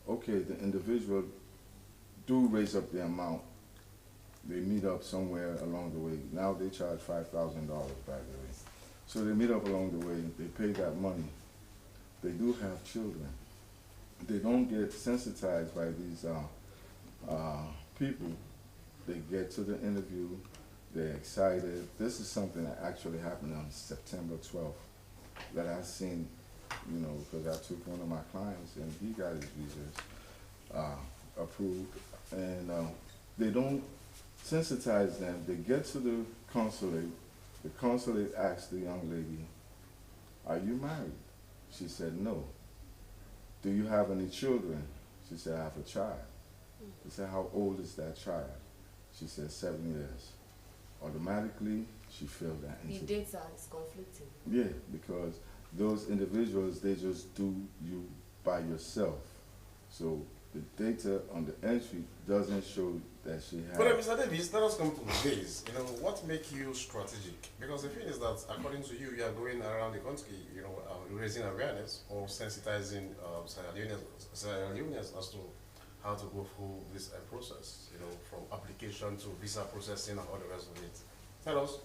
okay, the individual do raise up the amount. They meet up somewhere along the way. Now they charge $5,000, by the way. So they meet up along the way. They pay that money. They do have children. They don't get sensitized by these people. They get to the interview. They're excited. This is something that actually happened on September 12th that I seen, you know, because I took one of my clients and he got his visas approved. And they don't sensitize them. They get to the consulate. The consulate asked the young lady, "Are you married?" She said, "No." "Do you have any children?" She said, "I have a child." They said, "How old is that child?" She said, 7 years. Automatically, she filled that The into data is conflicting. yeah, because those individuals, they just do you by yourself. So the data on the entry doesn't show that she has. But Mr. Davis, let us come to this. You know, what makes you strategic? Because the thing is that, according to you, you are going around the country, you know, raising awareness or sensitizing Sierra Leoneans as to how to go through this process, you know, from application to visa processing and all the rest of it. Tell us,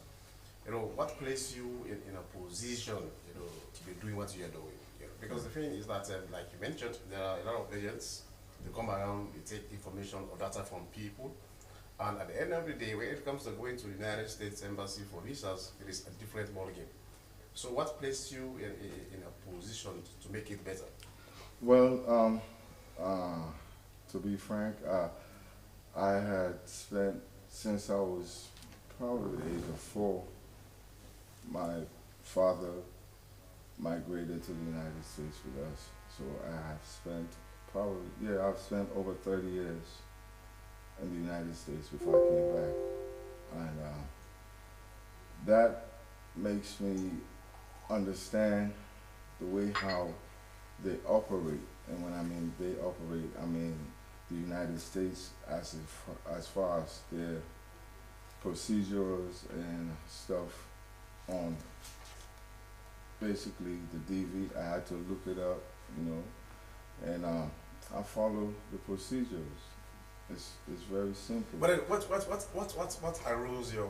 you know, what places you in a position, you know, to be doing what you're doing. You know? Because the thing is that, like you mentioned, there are a lot of agents. They come around, they take information or data from people, and at the end of the day, when it comes to going to the United States Embassy for visas, it is a different ballgame. So what places you in a position to make it better? Well, to be frank, I had spent, since I was probably the age of 4, my father migrated to the United States with us. So I have spent probably, yeah, I've spent over 30 years in the United States before I came back. And that makes me understand the way how they operate. And when I mean they operate, I mean the United States as far as their procedures and stuff on basically the DV. I had to look it up, you know, and I follow the procedures. It's very simple. But what arose your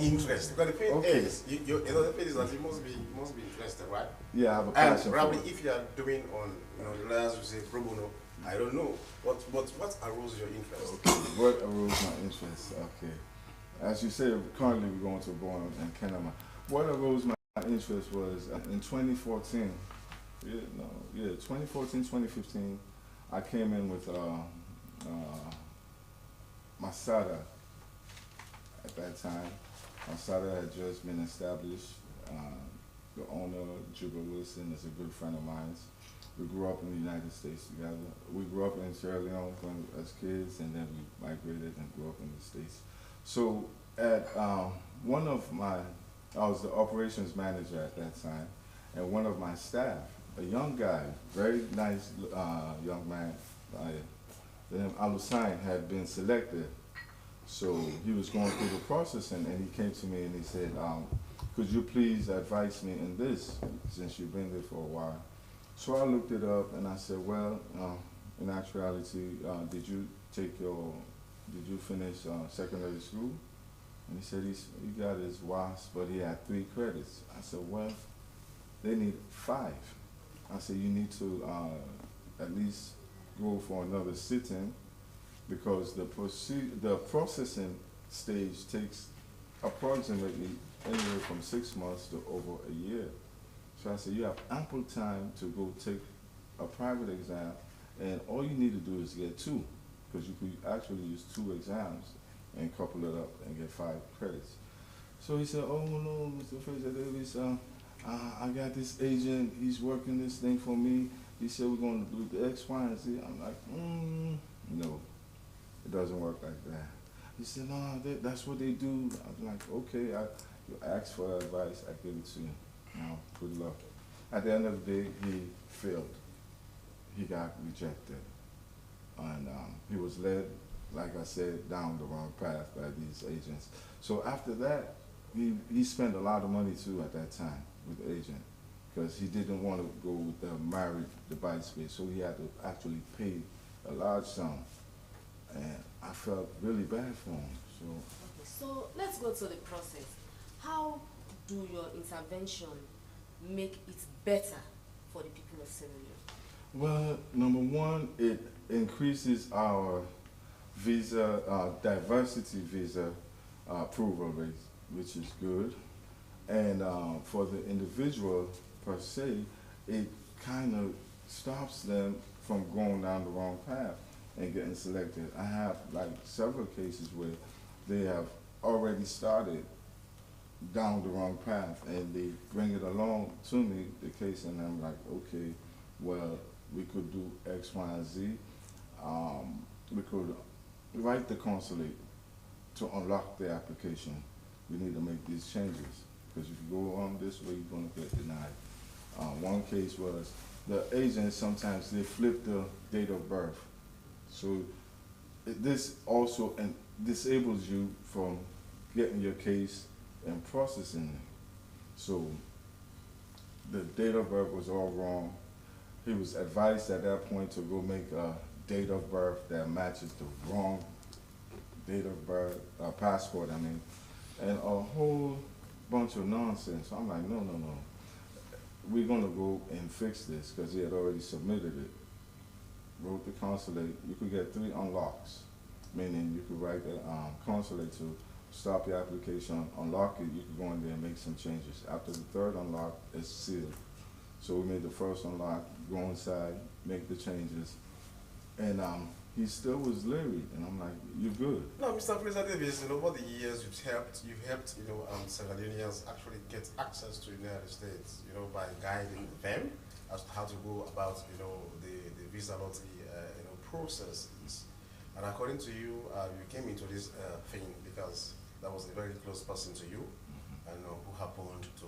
interest? Because the thing Okay. is, you know, the thing is that you must be interested, right? Yeah, I have a And passion probably for it. if you are doing on, you know, the lawyers who say pro bono, I don't know. What arose your interest? Okay. What arose my interest? Okay. As you said, currently we're going to Born and Kenema. What arose my interest was in 2014. 2014, 2015, I came in with Masada at that time. Masada had just been established. The owner, Juba Wilson, is a good friend of mine. We grew up in the United States together. We grew up in Sierra Leone as kids, and then we migrated and grew up in the States. So at one of my, I was the operations manager at that time, and one of my staff, a young guy, very nice young man, Alusain, had been selected. So he was going through the processing, and he came to me and he said, could you please advise me in this, since you've been there for a while. So I looked it up and I said, well, in actuality, did you finish secondary school? And he said he got his WASP, but he had 3 credits. I said, well, they need 5. I said, you need to at least go for another sitting, because the processing stage takes approximately anywhere from 6 months to over a year. So I said, you have ample time to go take a private exam, and all you need to do is get 2, because you could actually use 2 exams and couple it up and get 5 credits. So he said, oh no, Mr. Fraser Davis, I got this agent, he's working this thing for me. He said we're going to do the X, Y, and Z. I'm like, no, it doesn't work like that. He said, no, that's what they do. I'm like, okay, you ask for advice, I give it to you. Now, good luck. At the end of the day, he failed. He got rejected. And he was led, like I said, down the wrong path by these agents. So after that, he spent a lot of money too at that time with the agent. because he didn't want to go with the married device space, so he had to actually pay a large sum, and I felt really bad for him. So, Okay, so let's go to the process. How do your intervention make it better for the people of Sierra Leone? well, number one, it increases our visa, diversity visa approval rate, which is good. And for the individual per se, it kind of stops them from going down the wrong path and getting selected. I have like several cases where they have already started down the wrong path and they bring it along to me, the case, and I'm like, okay, well, we could do X, Y, and Z. We could write the consulate to unlock the application. We need to make these changes, because if you go on this way, you're going to get denied. One case was the agents sometimes they flip the date of birth, so this also disables you from getting your case and processing it. So the date of birth was all wrong. He was advised at that point to go make a date of birth that matches the wrong date of birth, passport, I mean, and a whole bunch of nonsense. So I'm like, no, no, no. We're gonna go and fix this, because he had already submitted it. Wrote the consulate. You could get 3 unlocks, meaning you could write the consulate to stop your application, unlock it, you could go in there and make some changes. After the 3rd unlock, it's sealed. So we made the 1st unlock, go inside, make the changes, and he still was leery, and I'm like, you're good. No, Mr. Fraser Davis, over the years you've helped, Sierra Leoneans actually get access to the United States, by guiding them as to how to go about, the visa lottery, processes. And according to you, you came into this thing because that was a very close person to you, and who happened to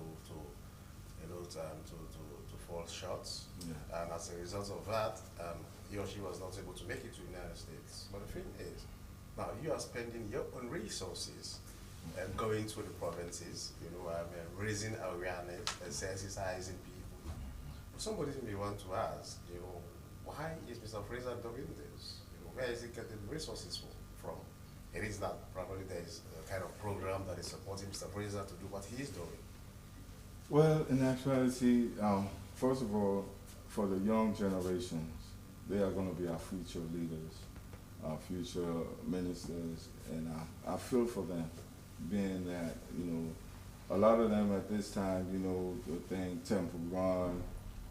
fall short. Yeah. And as a result of that, he or she was not able to make it to the United States. But the thing is, now you are spending your own resources and going to the provinces, raising awareness and sensitizing people. Somebody may want to ask, why is Mr. Fraser doing this? Where is he getting resources from? It is that probably there is a kind of program that is supporting Mr. Fraser to do what he is doing. Well, in actuality, first of all, for the young generations, they are going to be our future leaders, our future ministers, and I feel for them, being that, a lot of them at this time, the thing, Temple Run,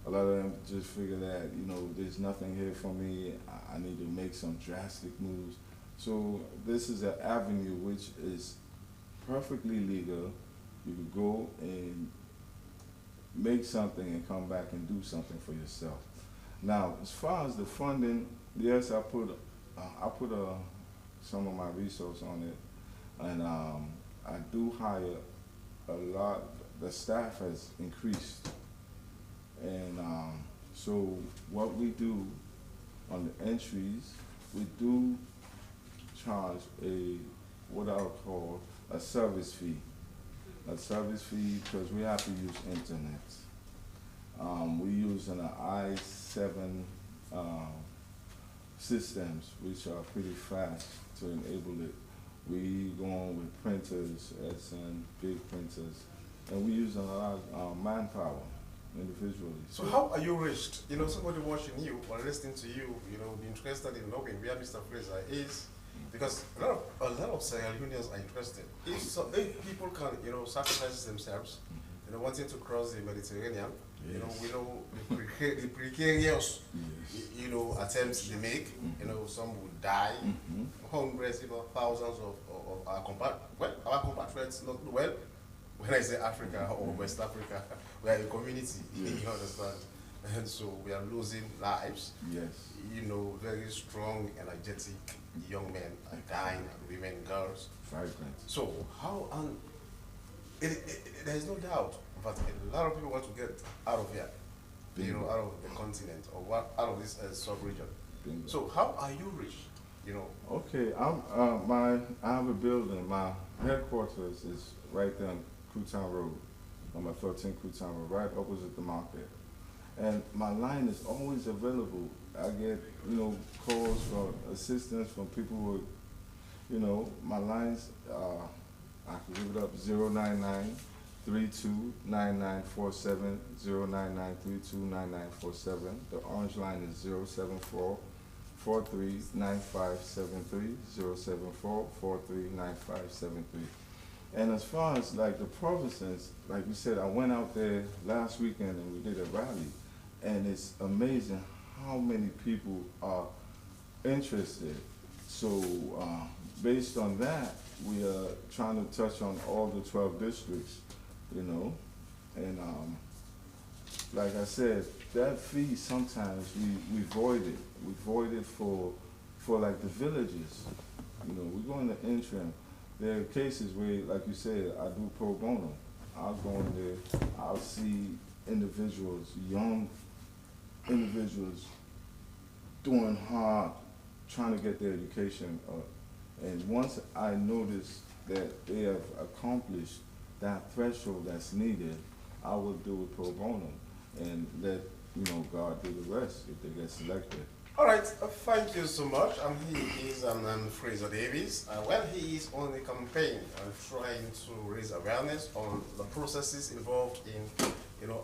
a lot of them just figure that, there's nothing here for me, I need to make some drastic moves. So this is an avenue which is perfectly legal. You could go and make something and come back and do something for yourself. Now, as far as the funding, yes, I put some of my resources on it, and I do hire a lot. The staff has increased, and so what we do on the entries, we do charge what I would call a service fee. A service fee because we have to use internet. We use an i7 systems, which are pretty fast to enable it. We go on with printers, SN, big printers, and we use a lot of manpower individually. So how are you reached? Somebody watching you or listening to you, be interested in knowing where Mr. Fraser is, because a lot of Sierra Leoneans are interested. If people can, sacrifice themselves, wanting to cross the Mediterranean, yes. We know the precarious, attempts they make. Some would die, hundreds, thousands of our compatriots. Not well. When I say Africa or West Africa, we are a community. Yes. You understand? And so we are losing lives. Yes. Very strong, energetic young men are dying, women, girls. Vibrant. So how, there is no doubt that a lot of people want to get out of here, out of the continent or out of this sub-region. Bingo. So how are you reached? Okay, I have a building. My headquarters is right there on Freetown Road. on my 13 Freetown, right opposite the market. And my line is always available. I get, calls for assistance from people who, my lines, I can give it up, 099-329947, 099-329947. The orange line is 074-439573, 074-439573. And as far as like the provinces, like you said, I went out there last weekend and we did a rally, and it's amazing how many people are interested. So based on that, we are trying to touch on all the 12 districts, and like I said, that fee sometimes we void it. We void it for like the villages. We go in the interim. There are cases where, like you said, I do pro bono. I'll go in there, I'll see individuals, young individuals, doing hard, trying to get their education up. And once I notice that they have accomplished that threshold that's needed, I will do it pro bono and let, God do the rest if they get selected. All right, thank you so much. And he is Fraser Davis. Well, he is on a campaign and trying to raise awareness on the processes involved in,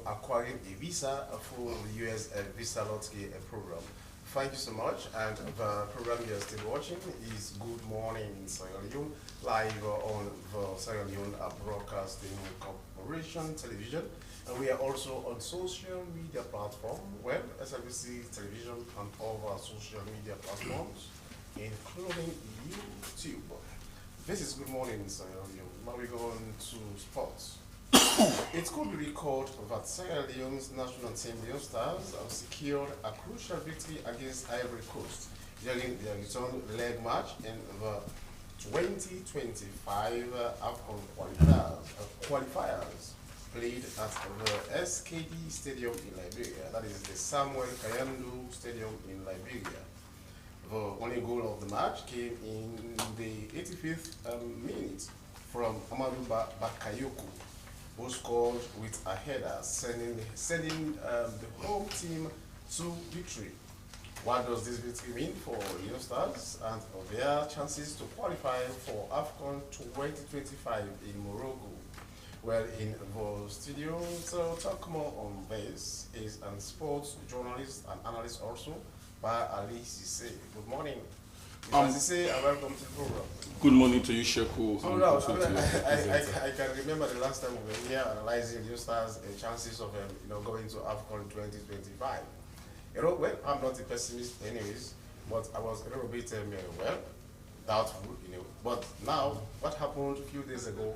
acquiring a visa for the U.S. visa lottery program. Thank you so much. And the program you are still watching is Good Morning Sierra Leone, live on the Sierra Leone Broadcasting Corporation television. And we are also on social media platform, web, Slbc Television, and other social media platforms, including YouTube. This is Good Morning Sierra Leone. Now we go on to sports. It could be recalled that Sierra Leone's national team, Leone Stars, have secured a crucial victory against Ivory Coast during their return leg match in the 2025 AFCON qualifiers. Played at the SKD Stadium in Liberia, that is the Samuel Kayando Stadium in Liberia. The only goal of the match came in the 85th minute from Amadou Bakayoko, who scored with a header, sending the home team to victory. What does this victory mean for Leone Stars and their chances to qualify for AFCON 2025 in Morocco? Well, in the studio to talk more on this is a sports journalist and analyst also by Ali Sise. Good morning. Sise, welcome to the program. Good morning to you, Sheku. So I can remember the last time we were here analyzing Leone Stars' chances of going to AFCON 2025. Well, I'm not a pessimist anyways, but I was a little bit doubtful, But now, what happened a few days ago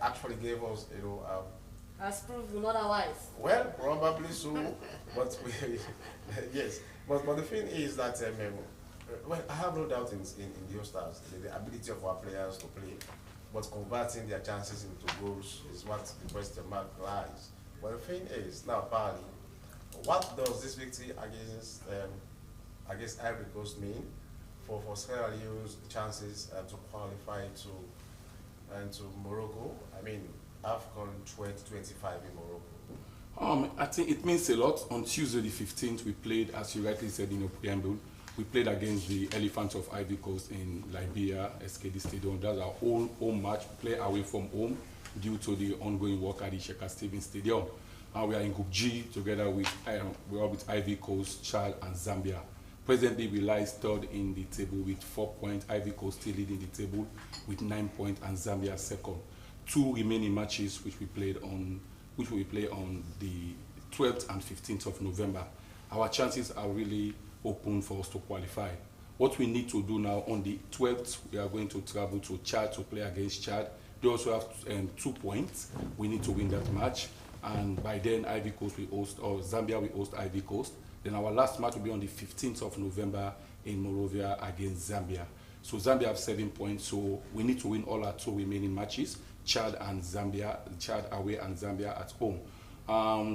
actually gave us, has proven otherwise. Well, probably so, but yes. But the thing is that, well, I have no doubt in Leone Stars, the ability of our players to play, but converting their chances into goals is what the question mark lies. But the thing is, now, apparently, what does this victory against Ivory Coast mean for Sierra Leone's chances to qualify to Morocco? I mean, AFCON 2025 in Morocco. I think it means a lot. On Tuesday the 15th, we played, as you rightly said in your preamble, we played against the Elephants of Ivory Coast in Liberia, SKD Stadium. That's our own home match. We play away from home due to the ongoing work at the Sheikh Stevens Stadium. And we are in Group G together with Ivory Coast, Chad, and Zambia. Presently, we lie third in the table with 4 points. Ivory Coast still leading the table with 9 points, and Zambia second. 2 remaining matches which we play on the 12th and 15th of November. Our chances are really open for us to qualify. What we need to do now, on the 12th, we are going to travel to Chad to play against Chad. They also have 2 points. We need to win that match. And by then, Ivory Coast will host, or Zambia will host Ivory Coast. Then our last match will be on the 15th of November in Monrovia against Zambia. So Zambia have 7 points, so we need to win all our 2 remaining matches, Chad and Zambia, Chad away and Zambia at home.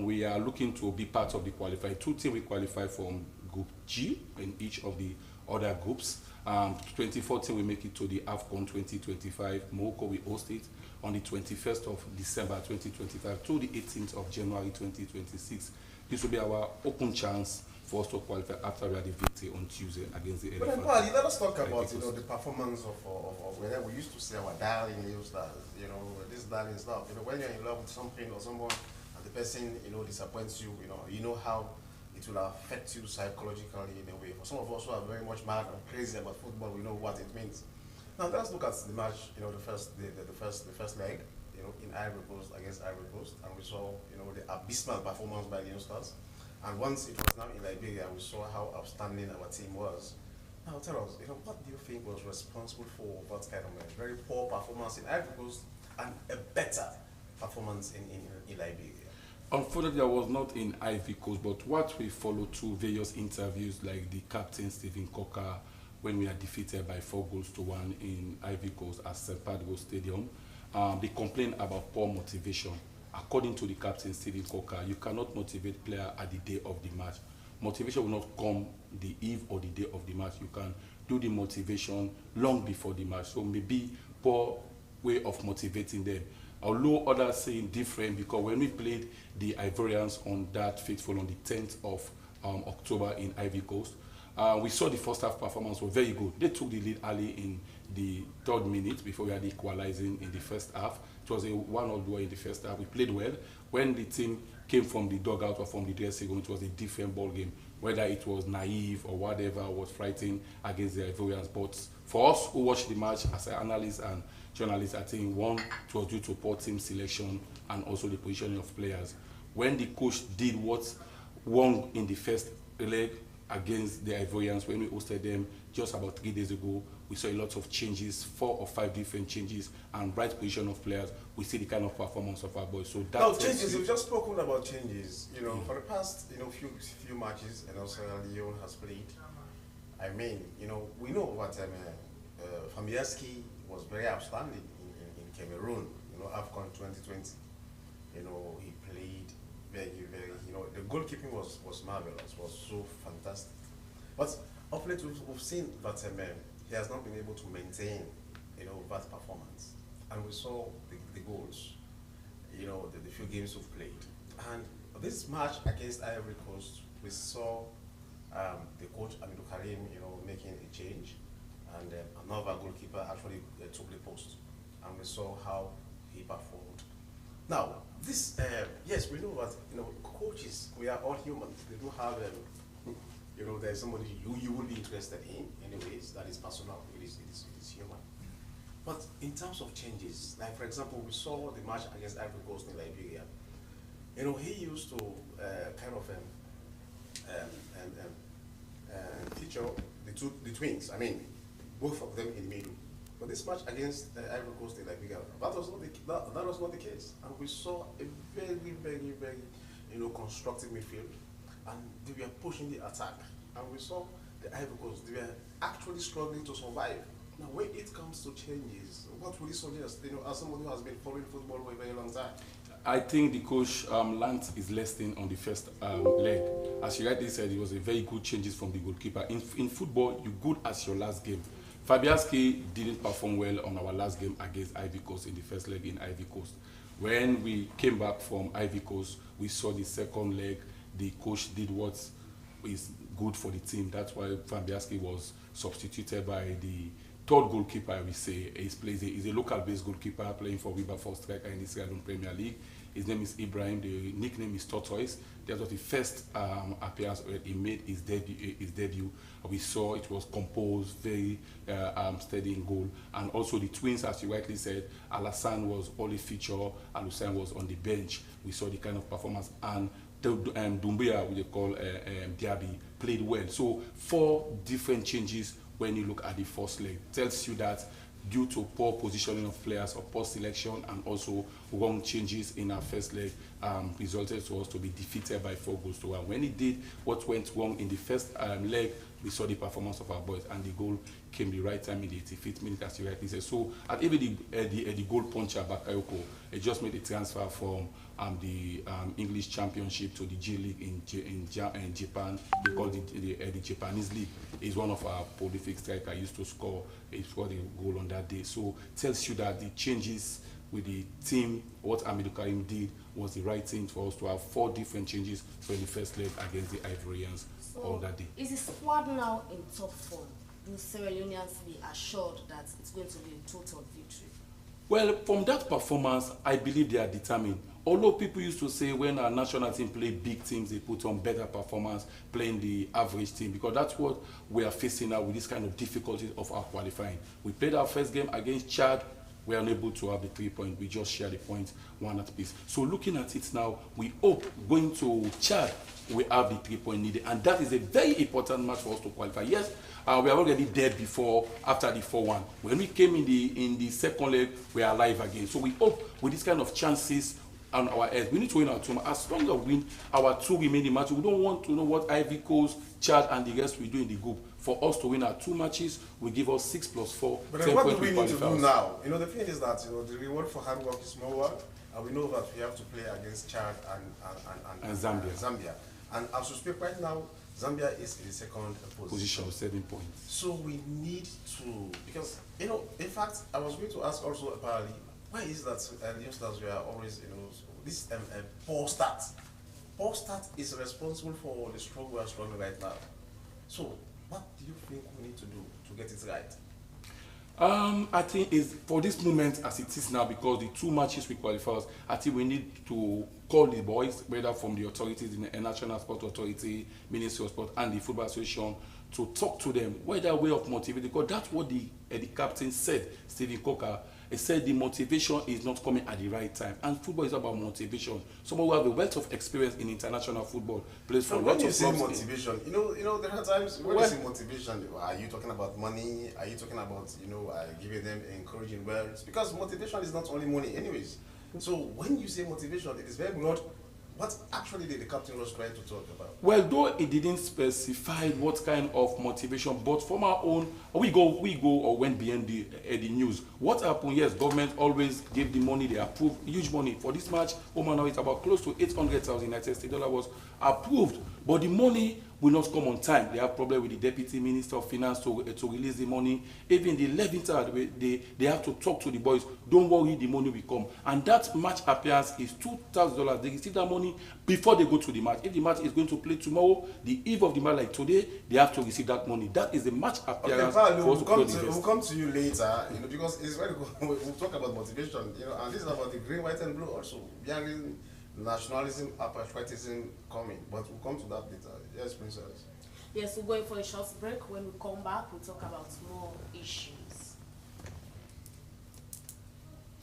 We are looking to be part of the qualifier. 2 teams will qualify from Group G in each of the other groups. 2014 we make it to the AFCON 2025. Morocco we host it on the 21st of December 2025 to the 18th of January 2026. This will be our open chance for us to qualify after we had the victory on Tuesday against the But Elephant. then, let us talk about the performance of where we used to say our darling new stars, this darling stuff. When you're in love with something or someone and the person disappoints you, you know how it will affect you psychologically in a way. For some of us who are very much mad and crazy about football, we know what it means. Now let's look at the match. The first leg, in Ivory Coast against Ivory Coast, and we saw the abysmal performance by the New Stars. And once it was now in Liberia, we saw how outstanding our team was. Now tell us, what do you think was responsible for that kind of a very poor performance in Ivory Coast and a better performance in Liberia? Unfortunately, I was not in Ivory Coast, but what we followed through various interviews, like the captain Stephen Coker, when we are defeated by 4-1 in Ivory Coast at St. Patrick's Stadium, they complained about poor motivation. According to the captain Stephen Coker, you cannot motivate player at the day of the match. Motivation will not come the eve or the day of the match. You can do the motivation long before the match. So maybe poor way of motivating them. Although others saying different, because when we played the Ivorians on that fateful on the 10th of October in Ivory Coast, we saw the first half performance was very good. They took the lead early in the 3rd minute before we had equalizing in the first half. It was a 1-0 draw in the first half. We played well. When the team came from the dugout or from the dressing room, it was a different ball game. Whether it was naive or whatever, was fighting against the Ivorians. But for us who watched the match as an analyst and journalist, I think one, it was due to poor team selection and also the positioning of players. When the coach did what won in the first leg against the Ivorians, when we hosted them just about 3 days ago, we saw a lot of changes, 4 or 5 different changes, and right position of players. We see the kind of performance of our boys. So that now changes. We've just spoken about changes. For the past few matches, Sierra Leone has played. I mean, we know what Fabianski was very outstanding in Cameroon. AFCON 2020. He played very. The goalkeeping was marvelous. Was so fantastic. But of late, we've seen that he has not been able to maintain, that performance. And we saw the goals, the few games we've played. And this match against Ivory Coast, we saw the coach, Amidou Karim, making a change. And another goalkeeper actually took the post. And we saw how he performed. Now, this, yes, we know that, coaches, we are all humans. They do have there's somebody you will be interested in anyways, that is personal, it is human. But in terms of changes, like for example, we saw the match against Ivory Coast in Liberia. He used to feature the twins, both of them in the middle. But this match against Ivory Coast in Liberia, that was not the case. And we saw a very, very, very, constructive midfield. And they were pushing the attack. And we saw the Ivory Coast, they were actually struggling to survive. Now, when it comes to changes, what would you suggest, as someone who has been following football for a very long time? I think the coach learned his lesson on the first leg. As you rightly said, it was a very good changes from the goalkeeper. In football, you're good as your last game. Fabianski didn't perform well on our last game against Ivory Coast in the first leg in Ivory Coast. When we came back from Ivory Coast, we saw the second leg. The coach did what is good for the team. That's why Fabianski was substituted by the 3rd goalkeeper, I will say. He's a local-based goalkeeper playing for Wilberforce Striker in the Sierra Leone Premier League. His name is Ibrahim. The nickname is Tortoise. That was the first appearance where he made his debut. We saw it was composed, very steady in goal. And also the twins, as you rightly said, Alassane was only feature, Alassane was on the bench. We saw the kind of performance. And Doumbia, we call Diaby, played well. So 4 different changes when you look at the first leg. Tells you that due to poor positioning of players or poor selection and also wrong changes in our first leg resulted to us to be defeated by 4-1. When it did what went wrong in the first leg, we saw the performance of our boys and the goal came the right time in the 85th minute, as you rightly said. So at even the goal puncher, Bakayoko, it just made a transfer from the English Championship to the J League in Japan. They call it the Japanese League. Is one of our prolific strikers. Used to score. He scored a goal on that day. So tells you that the changes with the team, what Amidou Karim did was the right thing for us to have 4 different changes for the first leg against the Ivorians on that day. Is the squad now in top form? Do Sierra Leoneans be assured that it's going to be a total victory? Well, from that performance, I believe they are determined. Although people used to say when our national team play big teams, they put on better performance playing the average team, because that's what we are facing now with this kind of difficulties of our qualifying. We played our first game against Chad. We are unable to have the 3 points. We just share the points, 1 at piece. So looking at it now, we hope going to Chad, we have the 3 point needed. And that is a very important match for us to qualify. Yes, we are already dead before, after the 4-1. When we came in the second leg, we are alive again. So we hope with this kind of chances on our head, we need to win our 2 matches. As long as we win our 2 remaining matches, we don't want to know what Ivory Coast, Chad, and the rest we do in the group. For us to win our 2 matches, we give us 6 + 4. But then what do we need to do now? You know, the thing is that, you know, the reward for hard work is more work, and we know that we have to play against Chad and Zambia. And as we speak right now, Zambia is in the second position. 7 points. So we need to, because, you know, in fact, I was going to ask also apparently, why is that youngsters we are always, you know, this poor start? Poor start is responsible for the struggle we are struggling right now. So what do you think we need to do to get it right? I think is for this moment as it is now, because the 2 matches we qualify, I think we need to call the boys, whether from the authorities, the National Sport Authority, Ministry of Sport, and the Football Association, to talk to them, whether way of motivating, because that's what the captain said, Stephen Coker. He said the motivation is not coming at the right time, and football is about motivation. Someone who have a wealth of experience in international football, plays for lots of clubs. When you say motivation, you know, there are times when you say motivation, are you talking about money? Are you talking about, you know, giving them encouraging words? Because motivation is not only money, anyways. So when you say motivation, it is very broad. What actually did the captain was trying to talk about? Well, though it didn't specify what kind of motivation, but from our own, we go or went beyond the news. What happened? Yes, government always gave the money, they approved huge money for this match. Now it's about close to 800,000 United States dollar was approved, but the money will not come on time. They have problem with the Deputy Minister of Finance to release the money. Even the 11th hour, they have to talk to the boys. Don't worry, the money will come. And that match appearance is $2,000. They receive that money before they go to the match. If the match is going to play tomorrow, the eve of the match, like today, they have to receive that money. That is the match appearance. Okay, we'll come to you later, you know, because it's very good. We'll talk about motivation, you know, and this is about the green, white, and blue also. Bearing nationalism, patriotism coming, but we'll come to that later. Yes, Princess. Yes, we're going for a short break. When we come back, we'll talk about more issues.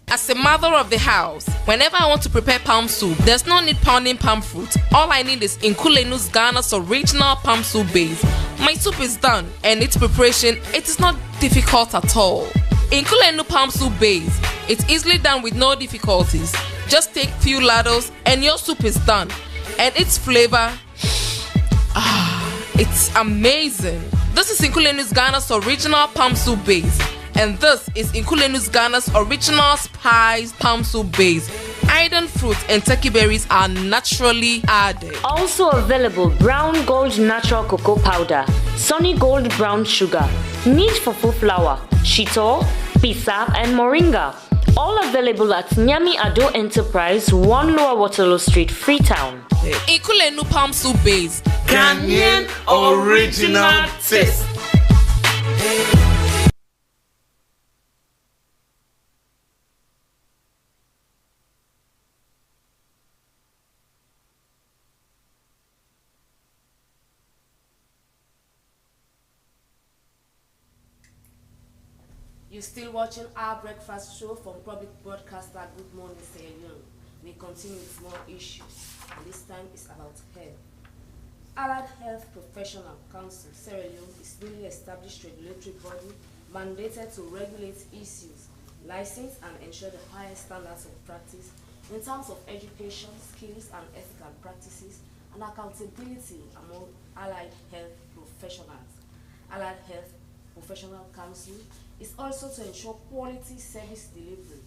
As a mother of the house, whenever I want to prepare palm soup, there's no need pounding palm fruit. All I need is Nkulenu's Ghana's original palm soup base. My soup is done, and its preparation, it is not difficult at all. Nkulenu palm soup base, it's easily done with no difficulties. Just take few ladles and your soup is done. And its flavor, it's amazing. This is Nkulenu's Ghana's original palm soup base. And this is Nkulenu's Ghana's original spiced palm soup base. Iron fruit and turkey berries are naturally added. Also available Brown Gold Natural Cocoa Powder, Sunny Gold Brown Sugar, Neat Fufu Flour, Shito, Pisa, and Moringa. All available at Nyami Ado Enterprise, 1 Lower Waterloo Street, Freetown. Nkulenu palm soup base. Ghanaian original taste. You're still watching our breakfast show from public broadcaster Good Morning Sierra Leone. We continue with more issues, and this time is about health. Allied Health Professional Council Sierra Leone is a newly established regulatory body mandated to regulate issues, license and ensure the highest standards of practice in terms of education, skills and ethical practices and accountability among allied health professionals. Allied Health Professional Council is also to ensure quality service delivery,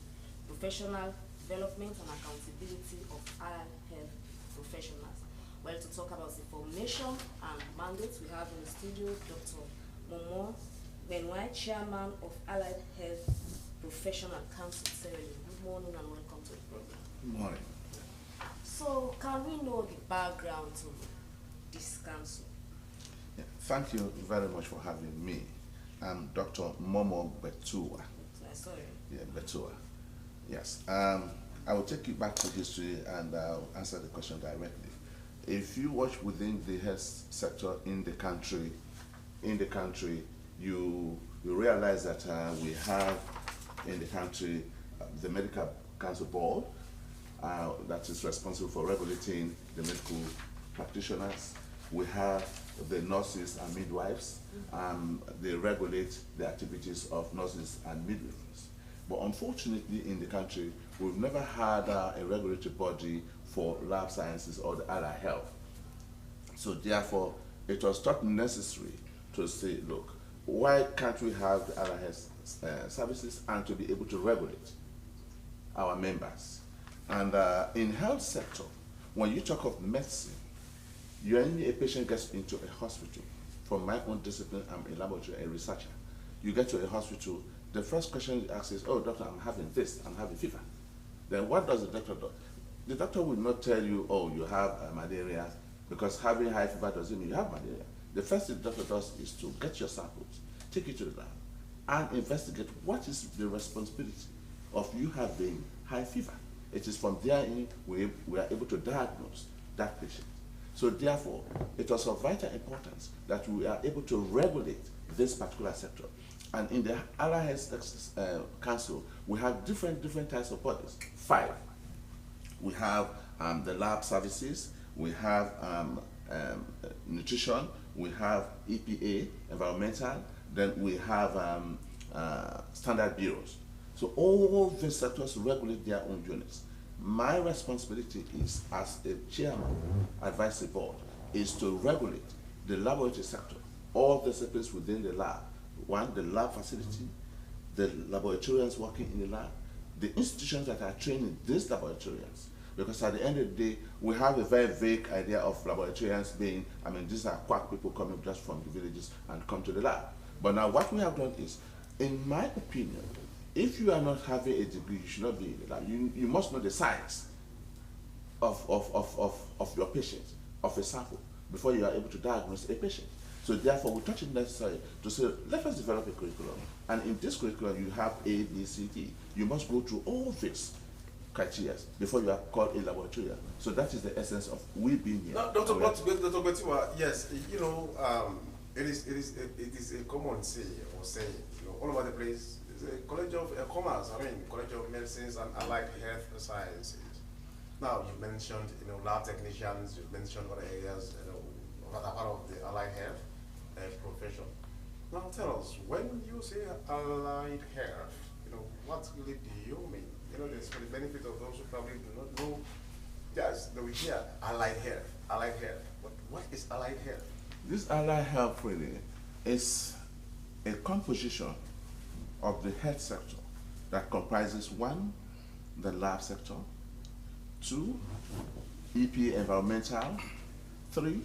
professional development and accountability of allied health professionals. Well, to talk about the formation and mandates, we have in the studio Dr. Momo Benwai, Chairman of Allied Health Professional Council, Sierra Leone. Good morning and welcome to the program. Good morning. So, can we know the background to this council? Yeah, thank you very much for having me. I'm Dr. Momo Betua. Sorry. Yeah, Betua. Yes. I will take you back to history and I'll answer the question directly. If you watch within the health sector in the country, you realize that we have in the country the Medical Council Board that is responsible for regulating the medical practitioners. We have the nurses and midwives. They regulate the activities of nurses and midwives. But unfortunately in the country, we've never had a regulatory body for lab sciences or the allied health. So therefore, it was thought necessary to say, look, why can't we have the allied health services and to be able to regulate our members? And in health sector, when you talk of medicine, when a patient gets into a hospital, from my own discipline, I'm a laboratory, a researcher. You get to a hospital, the first question you ask is, oh doctor, I'm having this, I'm having fever. Then what does the doctor do? The doctor will not tell you, oh, you have malaria, because having high fever doesn't mean you have malaria. The first thing the doctor does is to get your samples, take it to the lab, and investigate what is the responsibility of you having high fever. It is from there in we are able to diagnose that patient. So therefore, it was of vital importance that we are able to regulate this particular sector. And in the Allied Health Council, we have different types of bodies, 5. We have the lab services, we have nutrition, we have EPA, environmental, then we have standard bureaus. So all these sectors regulate their own units. My responsibility is, as a chairman, advisory board, is to regulate the laboratory sector, all the disciplines within the lab. 1, the lab facility, the laboratorians working in the lab, the institutions that are training these laboratorians. Because at the end of the day, we have a very vague idea of laboratorians being, these are quack people coming just from the villages and come to the lab. But now what we have done is, in my opinion, if you are not having a degree, you should not be in the lab. You must know the science of your patient, of a sample, before you are able to diagnose a patient. So therefore, we thought it necessary to say, let us develop a curriculum. And in this curriculum, you have A, B, C, D. You must go through all these criteria before you are called a laboratorian. So that is the essence of we being here. Now, Dr. Betiwa, yes, you know, it is a common say or saying, you know, all over the place. It's a College of Commerce, College of Medicines and Allied Health Sciences. Now, you mentioned, you know, lab technicians, you mentioned other areas, you know, that are part of the allied health profession. Now, tell us, when you say allied health, you know, what really do you mean? You know, this for the benefit of those who probably do not know. Yes, we hear allied health. But what is allied health? This allied health really is a composition of the health sector that comprises 1, the lab sector, 2, EPA environmental, 3,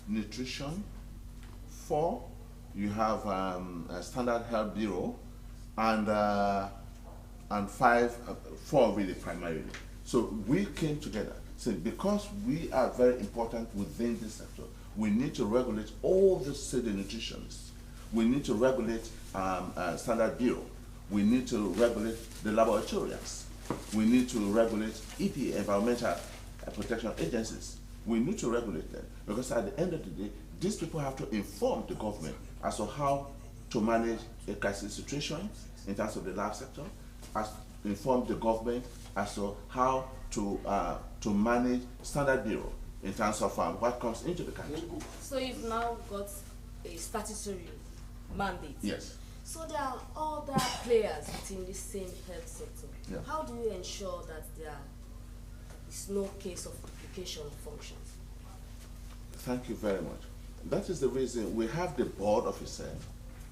nutrition, 4, you have a standard health bureau, and 5, 4 really primarily. So we came together, so because we are very important within this sector, we need to regulate all the city nutritionists. We need to regulate standard bureau. We need to regulate the laboratorians. We need to regulate EPA, environmental protection agencies. We need to regulate them because at the end of the day, these people have to inform the government as to how to manage a crisis situation in terms of the lab sector, as inform the government as to how to manage standard bureau in terms of what comes into the country. So you've now got a statutory mandate. Yes. So there are other players within the same health sector. Yeah. How do you ensure that there is no case of duplication of functions? Thank you very much. That is the reason we have the board officer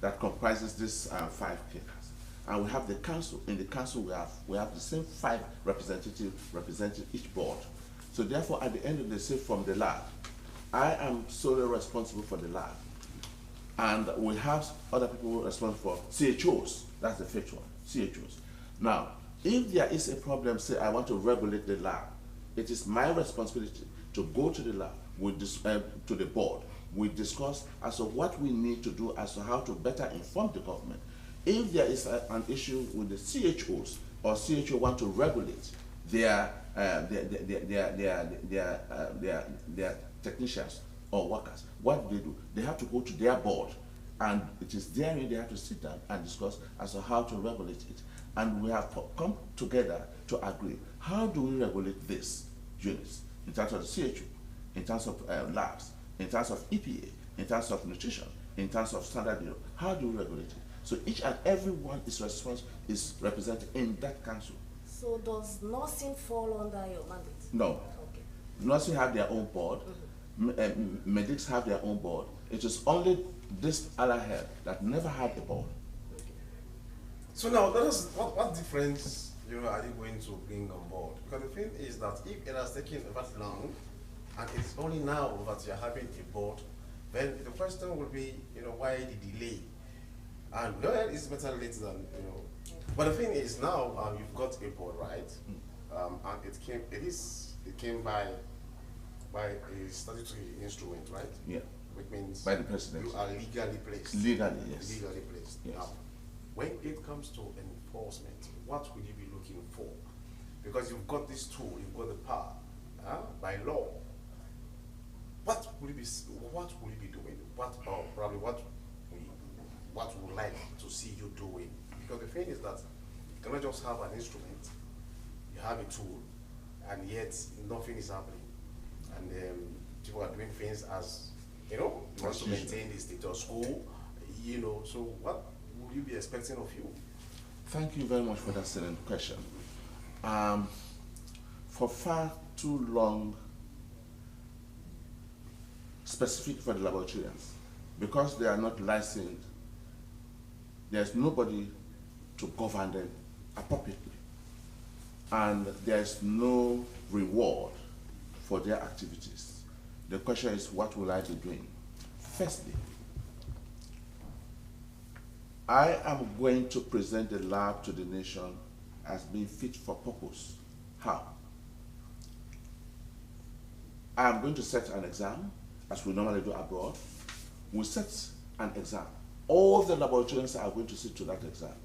that comprises these 5 pillars. and we have the council. In the council, we have the same 5 representatives representing each board. So therefore, at the end of the day, from the lab, I am solely responsible for the lab, and we have other people responsible for CHOs. That's the fifth one, CHOs. Now, if there is a problem, say I want to regulate the lab, it is my responsibility to go to the lab, to the board. We discuss as to what we need to do as to how to better inform the government. If there is an issue with the CHOs, or CHO want to regulate their technicians or workers, what do? They have to go to their board, and it is therein they have to sit down and discuss as to how to regulate it. And we have come together to agree, how do we regulate these units in terms of the CHO, in terms of labs, in terms of EPA, in terms of nutrition, in terms of standard bureau, how do we regulate it? So each and every one is represented in that council. So does nursing fall under your mandate? No. Okay. Nursing have their own board, medics have their own board. It is only this allied health that never had a board. So now, what difference are you going to bring on board? Because the thing is that if it has taken that long, and it's only now that you're having a board, then the question will be, why the delay? And it's better late than, But the thing is now, you've got a board, right? And it came by a statutory instrument, right? Yeah. Which means by the president. You are legally placed. Legally, yes. Legally placed. Yes. Now, when it comes to enforcement, what will you be looking for? Because you've got this tool, you've got the power by law. What will you be doing? What would like to see you doing? Because the thing is that you cannot just have an instrument, you have a tool, and yet nothing is happening. And people are doing things as, you want to maintain the status quo, so what would you be expecting of you? Thank you very much for that excellent question. For far too long, specific for the laboratorians, because they are not licensed, there's nobody to govern them appropriately. And there's no reward for their activities. The question is, what will I be doing? Firstly, I am going to present the lab to the nation as being fit for purpose. How? I am going to set an exam, as we normally do abroad. We set an exam. All the laboratorians are going to sit to that exam.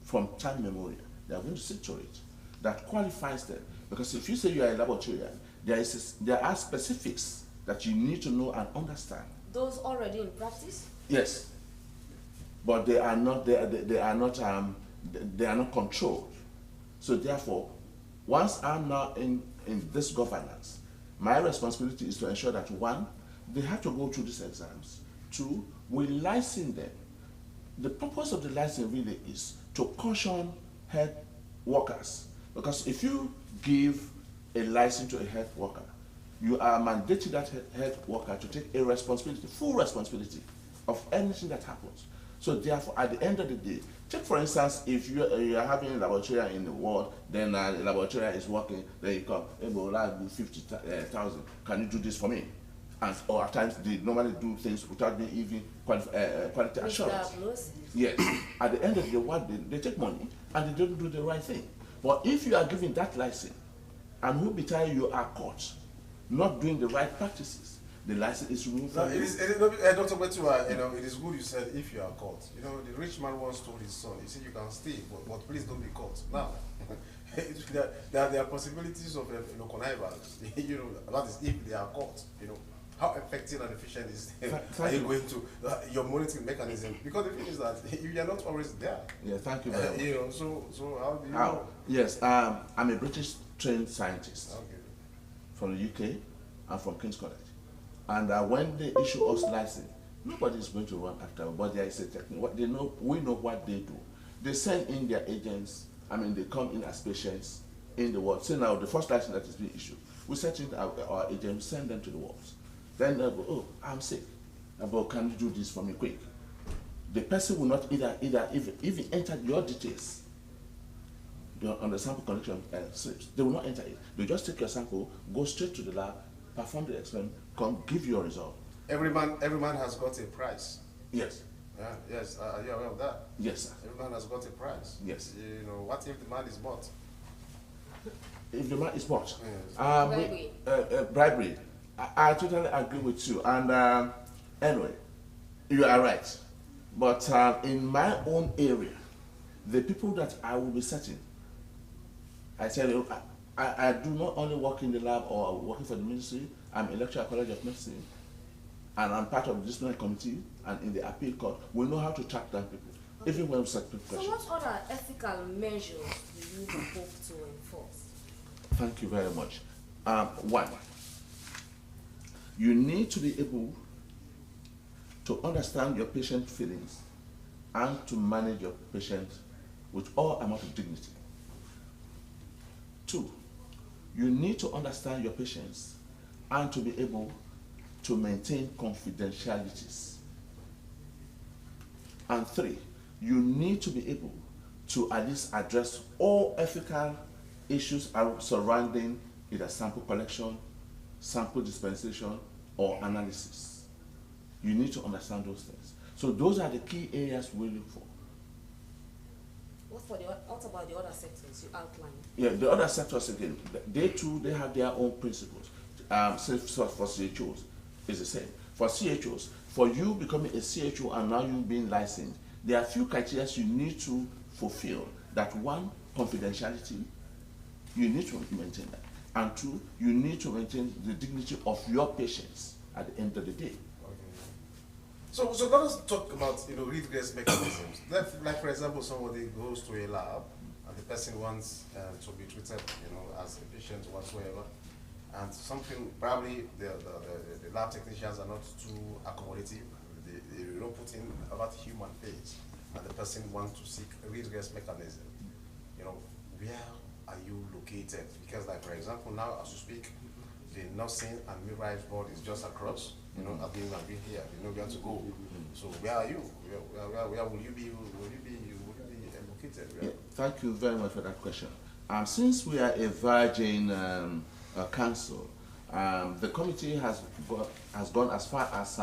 From time memorial, they are going to sit to it. That qualifies them. Because if you say you are a laboratorian, there are specifics that you need to know and understand. Those already in practice? Yes, but they are not controlled. So therefore, once I'm now in this governance, my responsibility is to ensure that 1, they have to go through these exams. 2, we license them. The purpose of the license really is to caution health workers, because if you give a license to a health worker, you are mandating that health worker to take a responsibility, full responsibility of anything that happens. So therefore, at the end of the day, take for instance, if you are having a laboratorian in the world, then a laboratorian is working, then you come, hey, but I'll do 50,000, can you do this for me? And or at times they normally do things without being even quality assurance. Yes. At the end of the day, what they take money and they don't do the right thing. But if you are given that license, and who be telling you are caught not doing the right practices, the license is removed. No, Dr. Betu, it is good you said if you are caught. The rich man once told his son, he said you can stay, but please don't be caught. Now, there are possibilities of connivance. That is if they are caught. How effective and efficient is are you going to your monitoring mechanism? Because the thing is that you are not always there. Yeah, thank you very much. So how do you know? Yes, I'm a British trained scientist from the UK and from King's College. And when they issue us license, nobody is going to run after, but there is a technique. What they know, we know what they do. They send in their agents. They come in as patients in the world. Say now the first license that is being issued, we send in our agents, send them to the wards. Then they go, oh, I'm sick. But can you do this for me quick? the person will not even enter your details on the sample collection slips. They will not enter it. They just take your sample, go straight to the lab, perform the experiment, come give you a result. Every man has got a price. Yes. Yeah, yes, are you aware of that? Yes, sir. Every man has got a price. Yes. You know, what if the man is bought? If the man is bought, Bribery. bribery. I totally agree with you. And anyway, you are right. But in my own area, the people that I will be setting, I tell you, I do not only work in the lab or working for the ministry. I'm a lecturer at College of Medicine, and I'm part of the disciplinary committee and in the appeal court. We know how to track down people, even when we set people So questions. what other ethical measures do you hope to enforce? Thank you very much. One, you need to be able to understand your patient's feelings and to manage your patient with all amount of dignity. Two, you need to understand your patients and to be able to maintain confidentialities. And three, you need to be able to at least address all ethical issues surrounding either sample collection, sample dispensation, or analysis. You need to understand those things. So those are the key areas we look for. What about the other sectors you outlined? Yeah, the other sectors again, they too, they have their own principles. So for CHOs, it's the same. For CHOs, for you becoming a CHO and now you being licensed, there are a few criteria you need to fulfill. That one, confidentiality, you need to maintain that. And two, you need to maintain the dignity of your patients at the end of the day. So let us talk about, redress mechanisms. Like for example, somebody goes to a lab and the person wants to be treated, as a patient or whatsoever, and something probably the lab technicians are not too accommodative. They don't put in about human face, and the person wants to seek a redress mechanism. Where are you located? Because, like for example, now as you speak, the nursing and midwives board is just across. I've been here. You know where to go. So where are you? Where will you be? Will you be located? Yeah, thank you very much for that question. Since we are a virgin council, the committee has gone as far as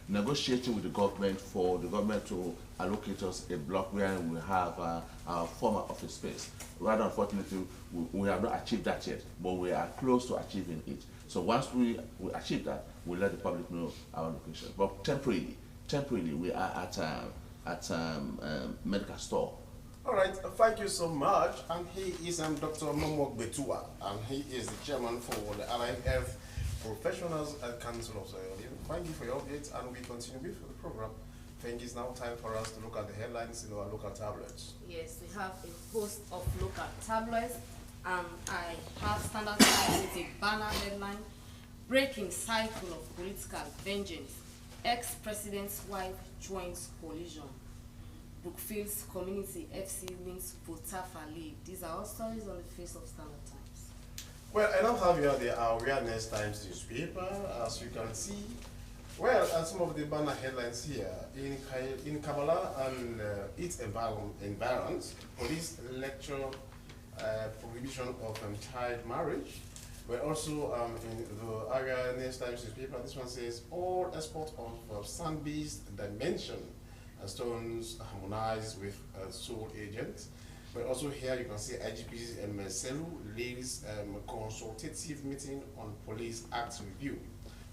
negotiating with the government for the government to allocate us a block where we have our former office space. Rather unfortunately, we have not achieved that yet, but we are close to achieving it. So once we achieve that, we'll let the public know our location. But temporarily, we are at medical store. All right, thank you so much. And he is Dr. Momok Betua, and he is the chairman for the Allied Health Professionals Council of Sierra Leone. Thank you for your updates, and we continue with the program. I think it's now time for us to look at the headlines in our local tablets. Yes, we have a host of local tablets, and I have standard time with a banner headline: Breaking Cycle of Political Vengeance. Ex-President's Wife Joins Collision. Brookfield's Community FC wins Potafa League. These are all stories on the face of Standard Times. Well, I now have here the Awareness Times newspaper, as you can see. Well, and some of the banner headlines here. In Kabbalah and its environs, police lecture prohibition of child marriage. But also in the Awareness Times newspaper, this one says, all export of sand-based dimension stones harmonize with soul agents. But also here you can see IGP's Celu leads consultative meeting on Police Act review.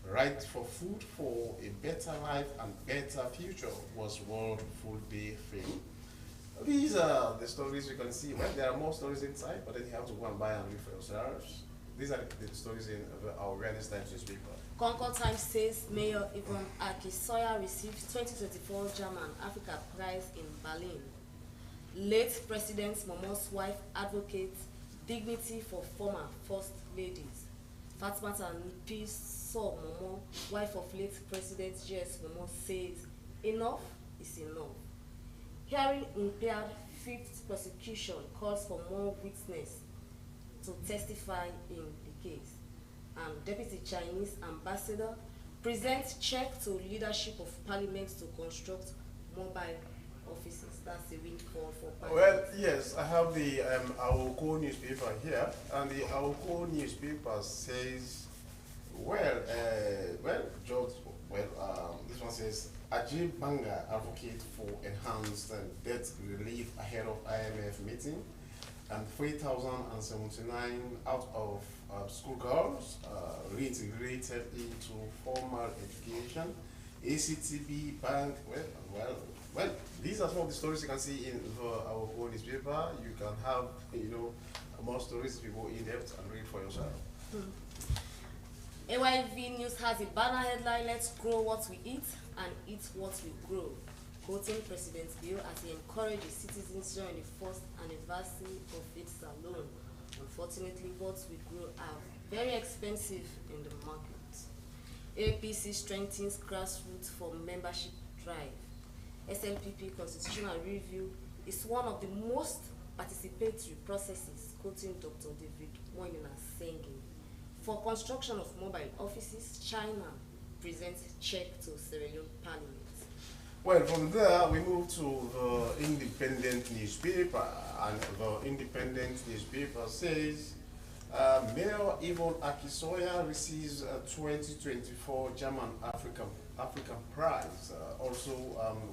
Right for food for a better life and better future was World Food Day theme. These are the stories you can see. Well, there are more stories inside, but then you have to go and buy and read for yourselves. These are the stories in our Awareness Times newspaper. Concord Times says Mayor Yvonne Akisoya received 2024 German Africa Prize in Berlin. Late President Momo's wife advocates dignity for former First Ladies. Fatmata P. Saw Momo, wife of late President J.S. Momo, says enough is enough. Hearing impaired fifth prosecution calls for more witnesses to testify in the case. And Deputy Chinese Ambassador presents check to leadership of Parliament to construct mobile offices. That's a windfall for pilots. Well, yes, I have the Awoko newspaper here, and the Awoko newspaper says, this one says, Ajib Banga advocate for enhanced debt relief ahead of IMF meeting, and 3,079 out of schoolgirls reintegrated into formal education. ACTB Bank, well, these are some of the stories you can see in our own newspaper. You can have, more stories if you go in depth and read for yourself. AYV News has a banner headline, "Let's grow what we eat and eat what we grow," quoting President Bill as he encourages citizens during the first anniversary of its alone. Unfortunately, what we grow are very expensive in the market. APC strengthens grassroots for membership drive. SLPP constitutional review is one of the most participatory processes, quoting Dr. David Moynihan saying, for construction of mobile offices, China presents check to Sierra Leone Parliament. Well, from there, we move to the Independent newspaper, and the Independent newspaper says, Mayor Yvonne Akisoya receives a 2024 German African Prize, also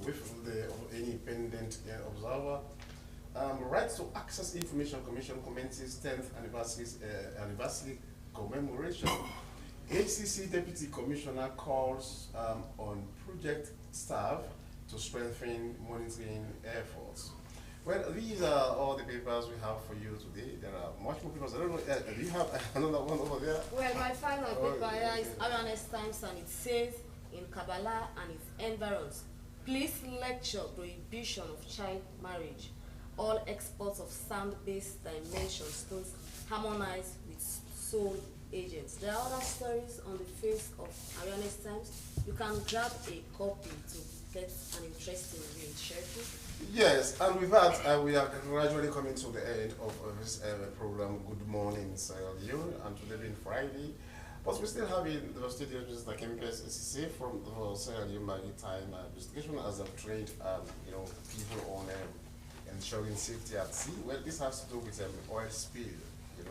with the Independent Observer. Right to Access Information Commission commences 10th anniversary commemoration. HCC Deputy Commissioner calls on project staff to strengthen monitoring efforts. Well, these are all the papers we have for you today. There are much more papers. I don't know, do you have another one over there? Well, my final paper here is Awareness Times, and it says, in Kabbalah and its environs, please lecture prohibition of child marriage. All exports of sand-based dimension stones harmonize with soul agents. There are other stories on the face of Awareness Times. You can grab a copy to get an interesting read, Sheriff. Yes, and with that, we are gradually coming to the end of this program, Good Morning Sierra Leone, and today being Friday. But we still have in the studio Mr. Kempes SCC from the Sierra Leone Maritime Investigation as a trained, people on ensuring safety at sea. Well, this has to do with oil spill, in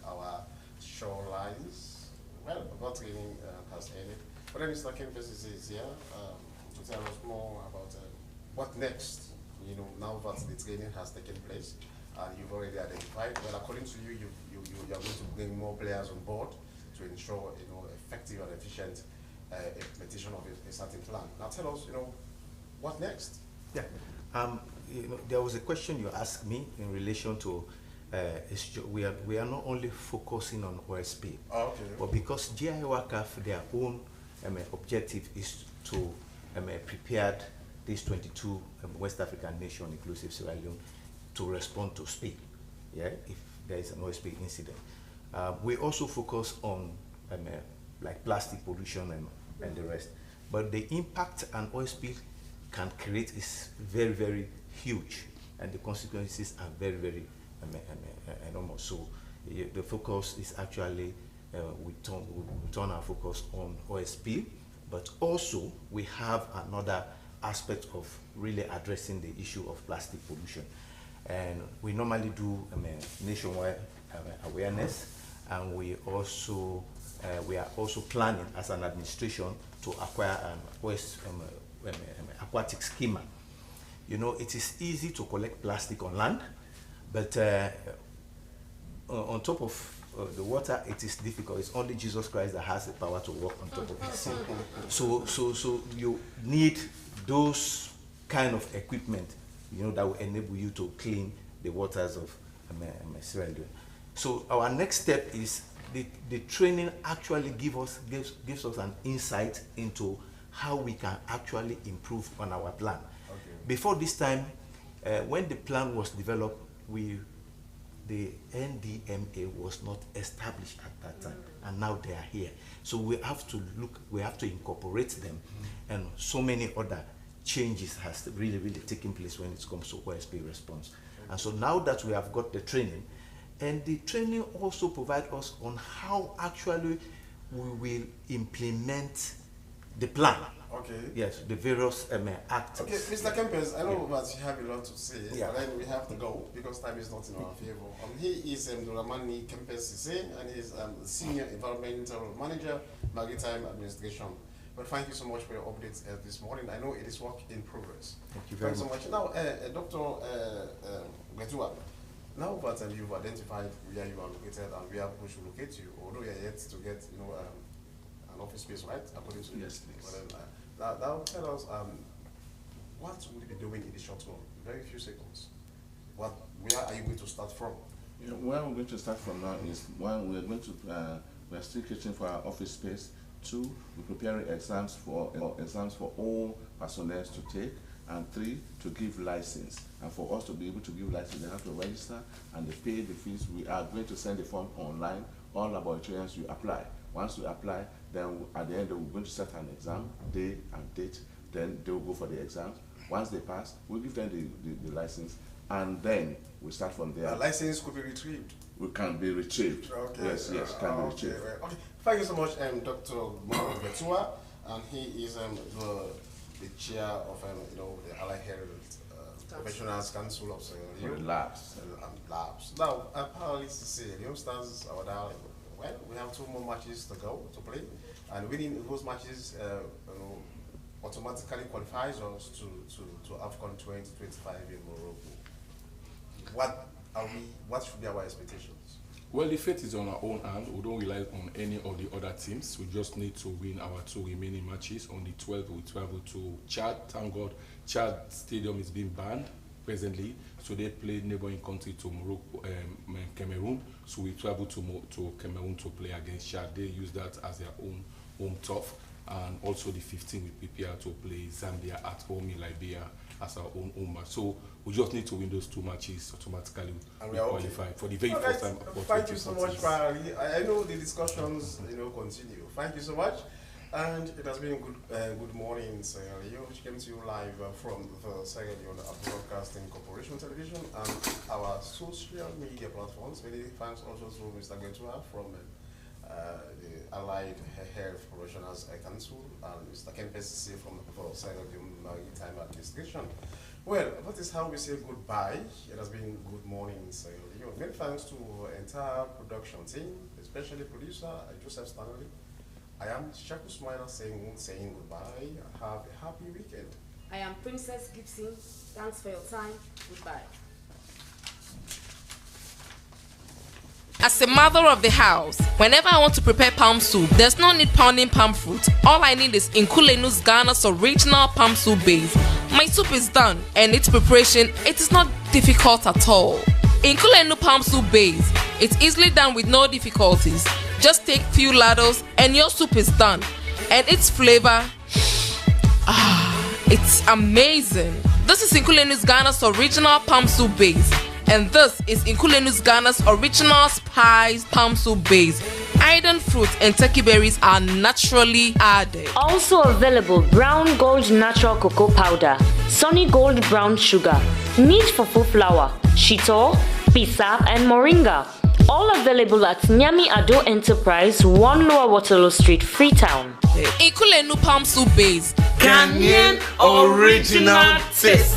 our shorelines. Well, that training has ended. But then Mr. Kempes is here to tell us more about what next. Now that the training has taken place, and you've already identified. Well, according to you, you are going to bring more players on board to ensure, effective and efficient implementation of a certain plan. Now, tell us, what next? Yeah. There was a question you asked me in relation to we are not only focusing on OSP, okay, but because GIWACAF, their own objective is to prepare these 22 West African nations, inclusive Sierra Leone, to respond to spill, if there is an OSP incident. We also focus on like plastic pollution and the rest, but the impact an oil spill can create is very, very huge, and the consequences are very, very enormous. So the focus is actually we turn our focus on oil spill, but also we have another aspect of really addressing the issue of plastic pollution. And we normally do nationwide awareness, and we are also planning as an administration to acquire an aquatic skimmer. It is easy to collect plastic on land, but on top of the water, it is difficult. It's only Jesus Christ that has the power to walk on top of the sea. So you need those kind of equipment, that will enable you to clean the waters of Sierra Leone. So our next step is the training actually gives us an insight into how we can actually improve on our plan. Okay. Before this time, when the plan was developed, the NDMA was not established at that time, and now they are here. So we have to incorporate them, and so many other changes has really, really taken place when it comes to OSP response. And so now that we have got the training, and the training also provides us on how actually we will implement the plan. Okay. Yes, the various actors. Okay, Mr. Kempes, I know that you have a lot to say, Yeah. but then we have to go because time is not in our favor. He is Duramani Kempes Sise, and he's Senior Environmental Manager, Maritime Administration. But thank you so much for your updates this morning. I know it is work in progress. Thank you very much. Thanks so much. Now, Dr. Getua, now that you've identified where you are located and where people should locate you, although you are yet to get, an office space, right? According to Yes, please. But then, now tell us, what will you be doing in the short run? Very few seconds. Where are you going to start from? Where we're going to start from now is, one, we're still kitchen for our office space. Two, we're preparing exams for all personnel to take. And three, to give license. And for us to be able to give license, they have to register and they pay the fees. We are going to send the form online. All laboratorians, you apply. Once you apply, then at the end, we're going to set an exam, day and date. Then they will go for the exams. Once they pass, we'll give them the license. And then we start from there. The license could be retrieved. We can be retrieved. Okay. Yes, can be retrieved. Okay. Thank you so much, Dr. Betua, and he is the chair of the Allied Health Professionals Council of Sierra Leone. Labs. Labs. Now, apparently, Sierra Leone stars our dialogue. Well, we have 2 more matches to go to play, and winning those matches automatically qualifies us to AFCON 2025 in Morocco. What should be our expectations? Well, the fate is on our own hand. We don't rely on any of the other teams. We just need to win our 2 remaining matches. On the 12th, we travel to Chad. Thank God, Chad Stadium is being banned presently. So they play neighboring country to Morocco, Cameroon. So we travel to Cameroon to play against Chad. They use that as their own home turf. And also the 15th, we prepare to play Zambia at home in Liberia as our own home match. So we just need to win those 2 matches automatically. And we qualify for the very first time. Thank you so much, Barry. I know the discussions continue. Thank you so much. And it has been a good morning, Sierra Leone, which came to you live from the Sierra Leone Broadcasting Corporation television and our social media platforms. Many thanks also to Mr. Getua from the Allied Health Professionals Council and Mr. Kempes from the Sierra Leone Maritime Administration. Well, that is how we say goodbye. It has been good morning, Sierra Leone. Many thanks to the entire production team, especially producer Joseph Stanley. I am Shaku Smiler saying goodbye. Have a happy weekend. I am Princess Gibson. Thanks for your time. Goodbye. As a mother of the house, whenever I want to prepare palm soup, there's no need pounding palm fruit. All I need is Nkulenu's Ghana's original palm soup base. My soup is done, and its preparation, it is not difficult at all. Nkulenu palm soup base, it's easily done with no difficulties. Just take few ladles and your soup is done. And its flavor, it's amazing. This is Nkulenu's Ghana's original palm soup base. And this is Nkulenu's Ghana's original spiced palm soup base. Iron fruit and turkey berries are naturally added. Also available Brown Gold Natural Cocoa Powder, Sunny Gold Brown Sugar, Neat Fufu Flour, Shito, Pisap and Moringa. All available at Nyami Ado Enterprise, 1 Lower Waterloo Street, Freetown. Nkulenu palm soup base. Ghanaian original taste.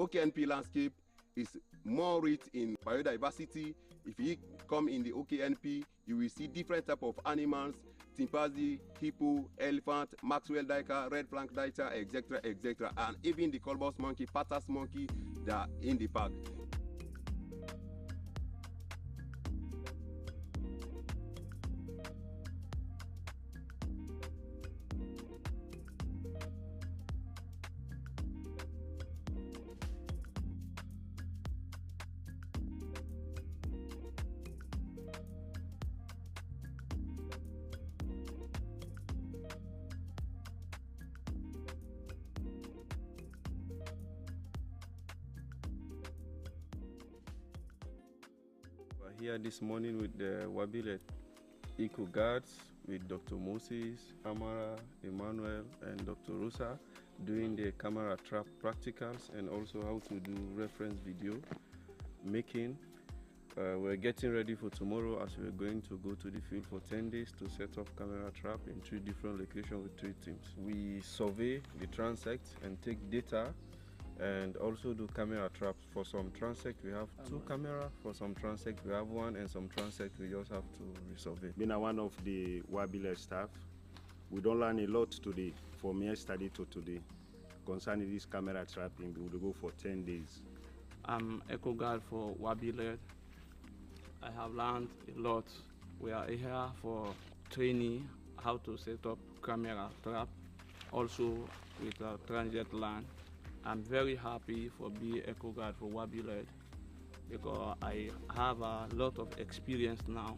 OKNP landscape is more rich in biodiversity. If you come in the OKNP, you will see different type of animals, chimpanzee, hippo, elephant, Maxwell duiker, red flank duiker, etc., etc., and even the colobus monkey, patas monkey, they are in the park. We're here this morning with the Wabile Eco Guards, with Dr. Moses, Amara, Emmanuel, and Dr. Rosa, doing the camera trap practicals and also how to do reference video making. We're getting ready for tomorrow as we're going to go to the field for 10 days to set up camera trap in 3 different locations with 3 teams. We survey the transect and take data and also do camera traps. For some transect we have 2 cameras, for some transect we have 1, and some transect we just have to resurvey. Being one of the Wabile staff, we don't learn a lot today, from yesterday to today, concerning this camera trapping. We will go for 10 days. I'm Eco Guard for Wabile. I have learned a lot. We are here for training how to set up camera trap, also with a transient land. I'm very happy for being Eco Guard for Wabile because I have a lot of experience now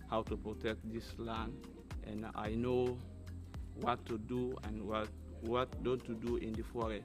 how to protect this land, and I know what to do and what not to do in the forest.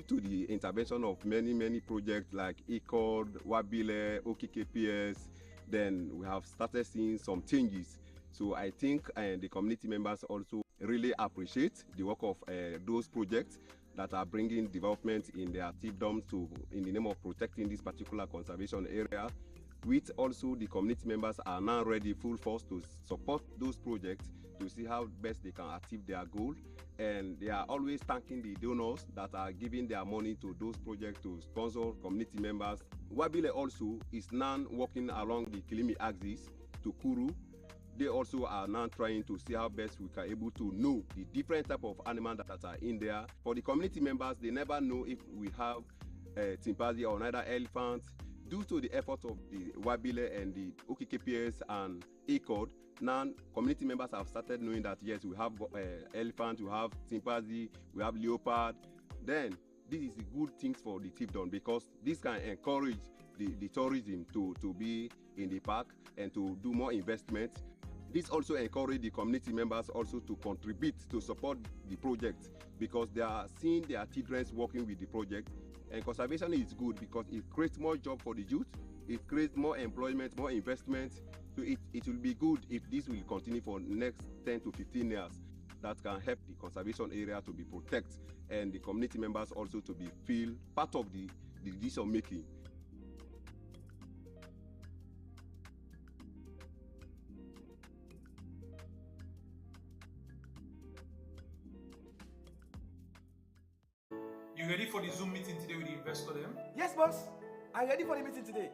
To the intervention of many projects like ECOD, Wabile, OKKPS, then we have started seeing some changes. So I think the community members also really appreciate the work of those projects that are bringing development in their chiefdoms in the name of protecting this particular conservation area. With also the community members are now ready full force to support those projects to see how best they can achieve their goal, and they are always thanking the donors that are giving their money to those projects to sponsor community members. Wabile also is now working along the Kilimi axis to Kuru. They also are now trying to see how best we can able to know the different type of animals that are in there. For the community members, they never know if we have chimpanzee or another elephant. Due to the effort of the Wabile and the OKKPS and ECOD, now community members have started knowing that yes, we have elephant, we have chimpanzee, we have leopard. Then this is the good things for the chiefdom because this can encourage the tourism to be in the park and to do more investment. This also encourage the community members also to contribute to support the project because they are seeing their children working with the project. And conservation is good because it creates more job for the youth, it creates more employment, more investment. So it will be good if this will continue for the next 10 to 15 years. That can help the conservation area to be protected and the community members also to be feel part of the decision making. You ready for the Zoom meeting today with the investor them? Yes, boss. I'm ready for the meeting today.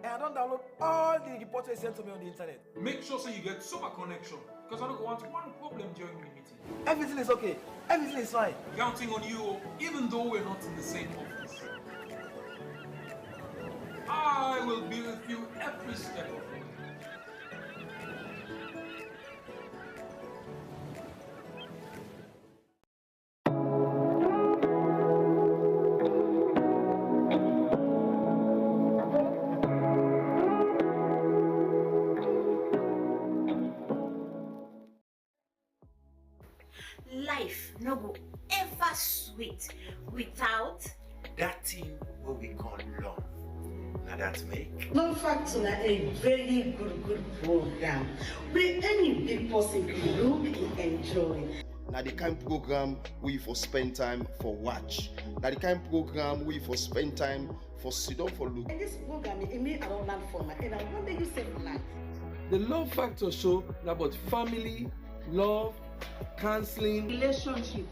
And I don't download all the reports they sent to me on the internet. Make sure so you get super connection because I don't want one problem during the meeting. Everything is okay. Everything is fine. Counting on you, even though we're not in the same office. I will be with you every step of the way. Life no go ever sweet without that thing what we call love. Now that make. No fact on a very good program. Where any big person can look and enjoy. Now the kind program we for spend time for watch. Now the kind program we for spend time for sit down for look. And this program it may around land for my and I wonder you say life. The Love Factor show is about family, love, counseling, relationship.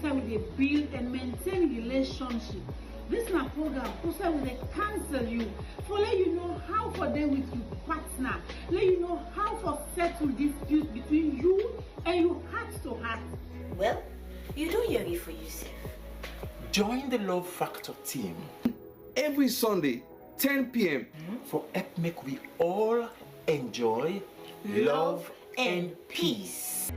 So we build and maintain relationship. This is a program. So we counsel you, for let you know how for them with your partner, let you know how for settle dispute between you and your heart to heart. Well, you do hear it for yourself. Join the Love Factor team every Sunday, 10 p.m. for help make we all enjoy love and peace.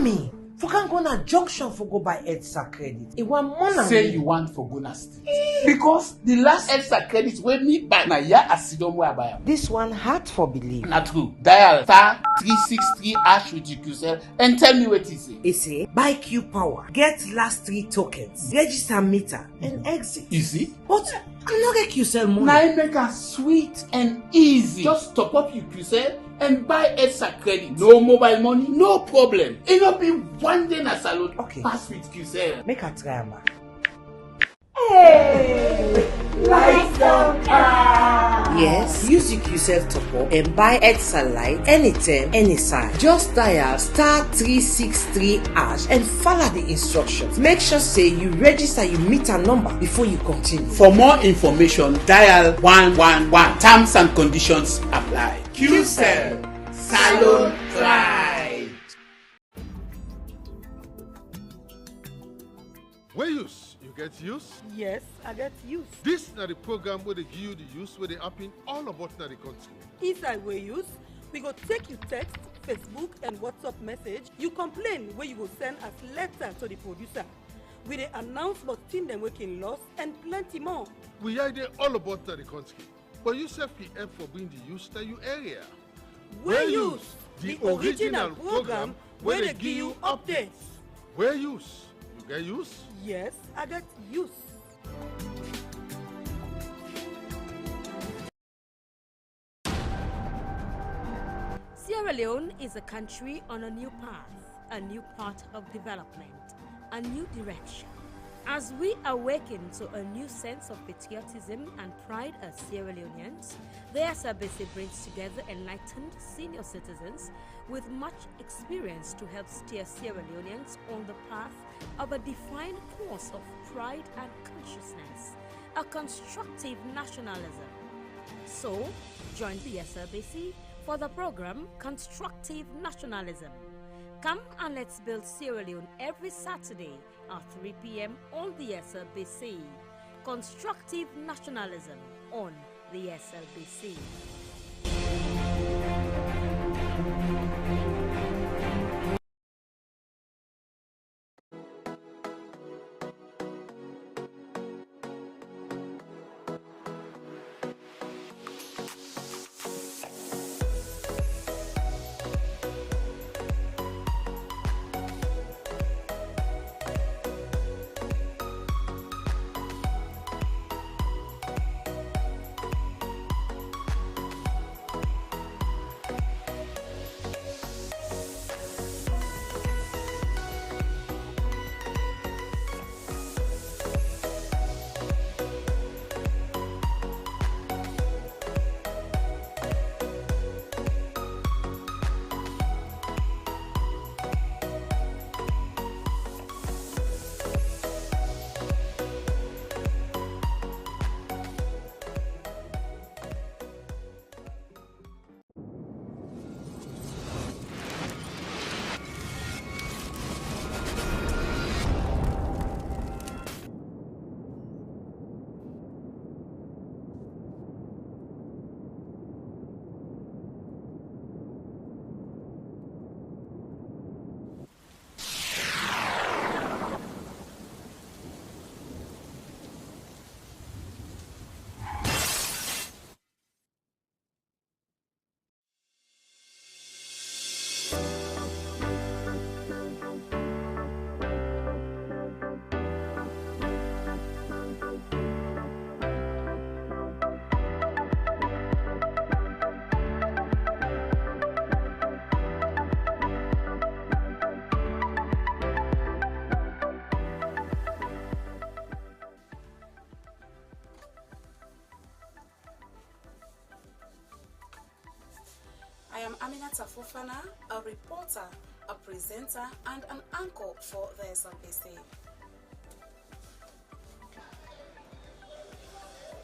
Me, for can go na junction for go buy EDSA credit. It want money. Say you want for Gona State. Because the last EDSA credit wey me buy na ya asidom wey I buy am. This one hard for believe. Na true. Dial *363# with QCell and tell me what it say. It say buy Q Power, get last 3 tokens, register meter and exit. Easy. But I no get QCell money. Na make am sweet and easy. Just top up your QCell and buy EDSA credit. No mobile money, no problem. It no be one day na salute. Okay. Pass with QCell. Make a try, man. Hey, lights don't come. Yes, use your QCell top up and buy EDSA Lite anytime, any size. Just dial *363# and follow the instructions. Make sure say you register your meter number before you continue. For more information, dial 111. Terms and conditions apply. QCell, Salon Pride. Where use? You get use? Yes, I get use. This is the program where they give you the use where they happen all about the country. Inside where use, we go take you text, Facebook and WhatsApp message. You complain where you go send us letter to the producer. We dey announce about team them working loss and plenty more. We are there all about the country. But you self the help for bring the use to your area. Where use, the original program where they give you updates. Where use? You get use? Yes, I get use. Sierra Leone is a country on a new path, a new path of development, a new direction. As we awaken to a new sense of patriotism and pride as Sierra Leoneans, the Slbc brings together enlightened senior citizens with much experience to help steer Sierra Leoneans on the path of a defined course of pride and consciousness, a constructive nationalism. So, join the Slbc for the program Constructive Nationalism. Come and let's build Sierra Leone every Saturday at 3 p.m. on the Slbc. Constructive Nationalism on the Slbc. am Aminata Fofana, a reporter, a presenter, and an anchor for the Slbc.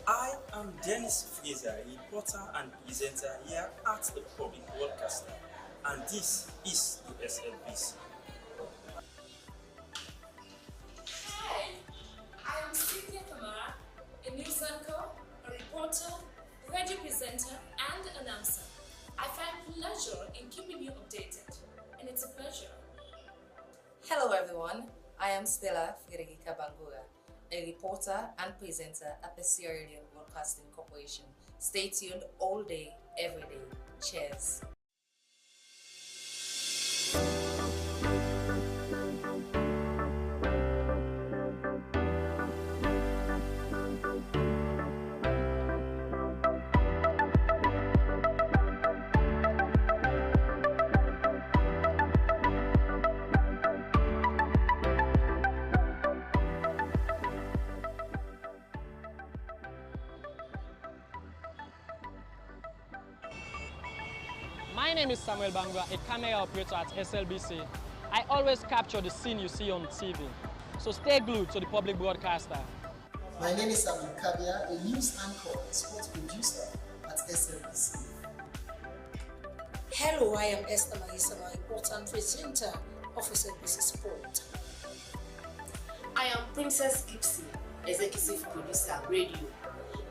I am Dennis Fraser, a reporter and presenter here at the Public Broadcaster, and this is the Slbc. Hi, I am Sierra Leone, a news anchor, a reporter, radio presenter, and announcer. I find pleasure in keeping you updated, and it's a pleasure. Hello everyone, I am Stella Frederica Bangura, a reporter and presenter at the Sierra Leone Broadcasting Corporation. Stay tuned all day, every day. Cheers. My name is Samuel Bangura, a camera operator at Slbc. I always capture the scene you see on TV. So stay glued to the public broadcaster. My name is Abdul Kabia, a news anchor and sports producer at Slbc. Hello, I am Esther Mahisama, reporter and presenter of Slbc Sport. I am Princess Gibson, executive producer, radio,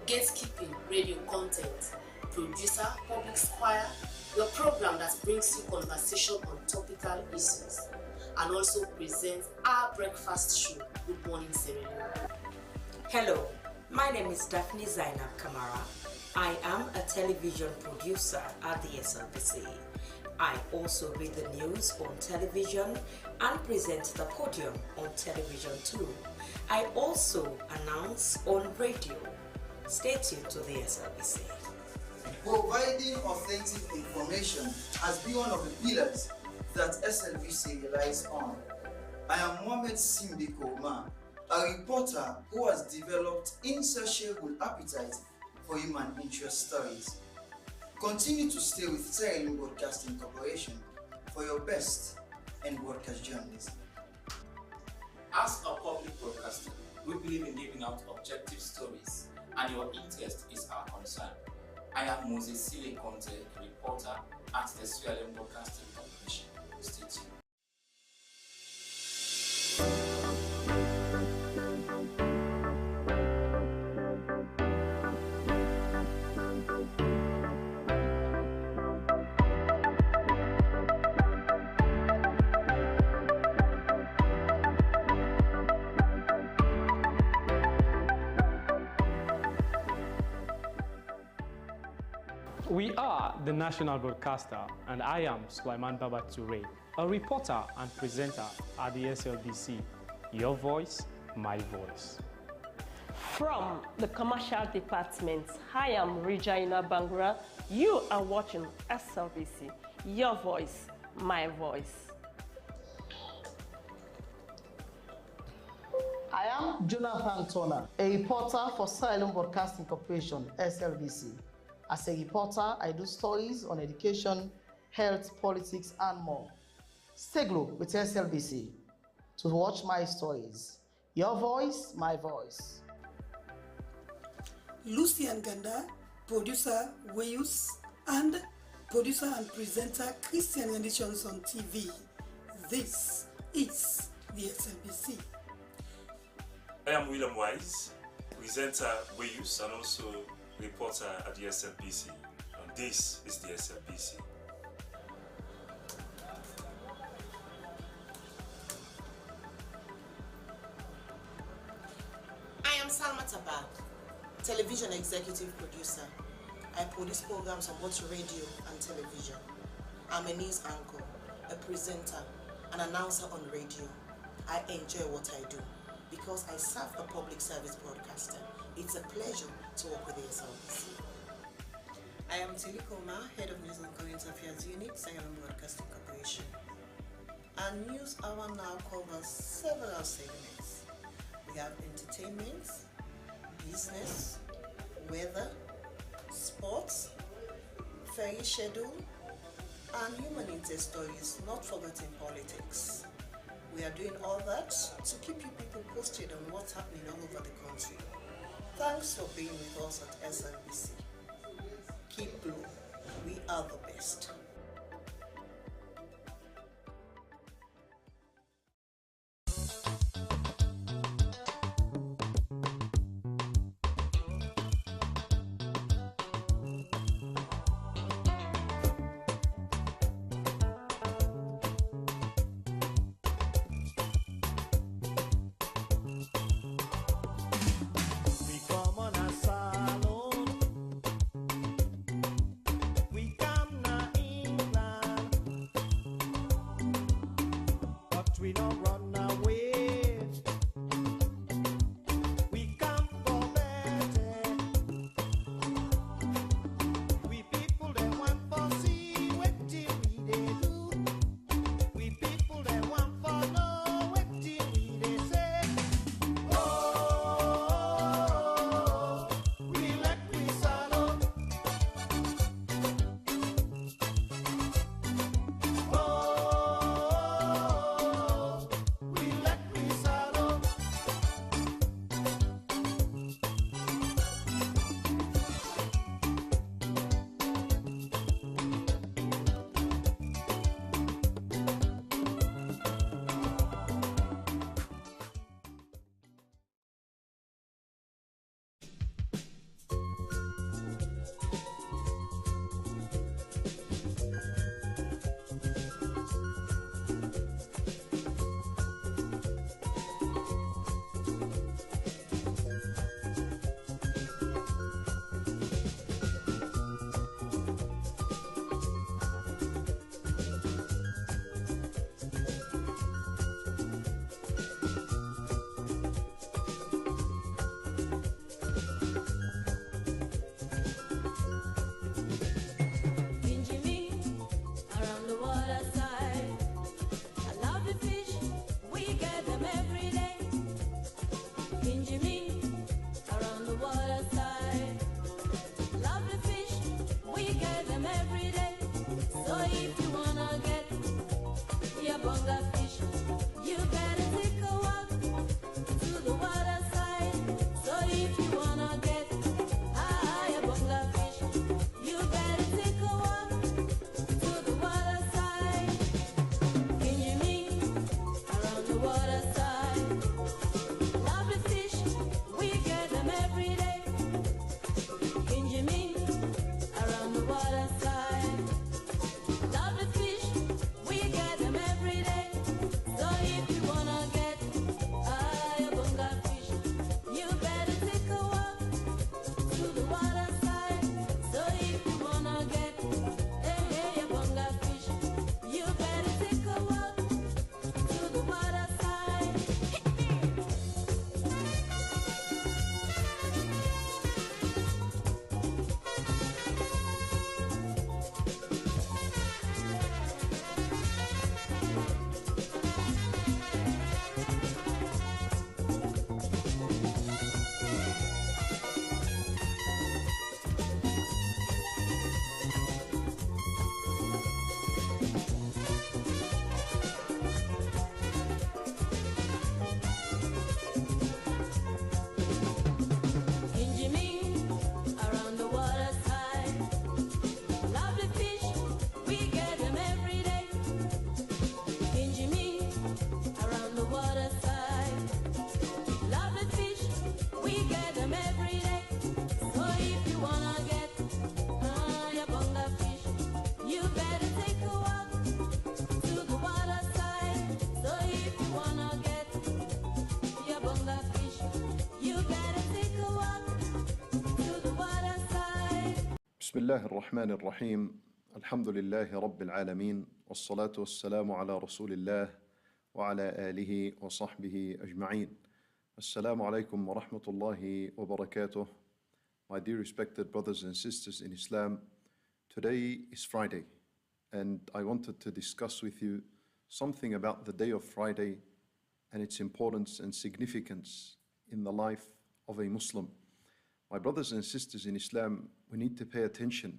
gatekeeping, radio content, producer, public squire, your program that brings you conversation on topical issues, and also presents our breakfast show, Good Morning Sierra Leone. Hello, my name is Daphne Zainab Kamara. I am a television producer at the Slbc. I also read the news on television and present the podium on television too. I also announce on radio. Stay tuned to the Slbc. Providing authentic information has been one of the pillars that Slbc relies on. I am Mohamed Simbiko Omar, a reporter who has developed insatiable appetite for human interest stories. Continue to stay with Sierra Leone Broadcasting Corporation for your best in broadcast journalism. As a public broadcaster, we believe in giving out objective stories, and your interest is our concern. I am Moses Sile Conte, a reporter at the Sierra Leone Broadcasting Corporation. Stay tuned. We are the national broadcaster, and I am Sulaiman Baba Toure, a reporter and presenter at the Slbc. Your voice, my voice. From the commercial department, I am Regina Bangura. You are watching Slbc. Your voice, my voice. I am Jonathan Turner, a reporter for Sierra Leone Broadcasting Corporation, Slbc. As a reporter, I do stories on education, health, politics, and more. Stay glued with Slbc to watch my stories. Your voice, my voice. Lucian Ganda, producer Wayus, and producer and presenter Christian Renditions on TV. This is the Slbc. I am William Wise, presenter Wayus and also reporter at the Slbc, and this is the Slbc. I am Salma Taba, television executive producer. I produce programs on both radio and television. I'm a news anchor, a presenter, an announcer on radio. I enjoy what I do because I serve a public service broadcaster. It's a pleasure to work with the Slbc. I am Tilly Koma, Head of News and Current Affairs Unit, Sierra Leone Broadcasting Corporation. Our news hour now covers several segments. We have entertainment, business, weather, sports, ferry schedule, and human interest stories, not forgetting politics. We are doing all that to keep you people posted on what's happening all over the country. Thanks for being with us at SLBC. Keep blue. We are the best. بسم الله الرحمن الرحيم الحمد لله رب العالمين والصلاة والسلام على رسول الله وعلى آله وصحبه أجمعين. Assalamu alaikum wa rahmatullahi wa barakatuh. My dear respected brothers and sisters in Islam, today is Friday and I wanted to discuss with you something about the day of Friday and its importance and significance in the life of a Muslim. My brothers and sisters in Islam, we need to pay attention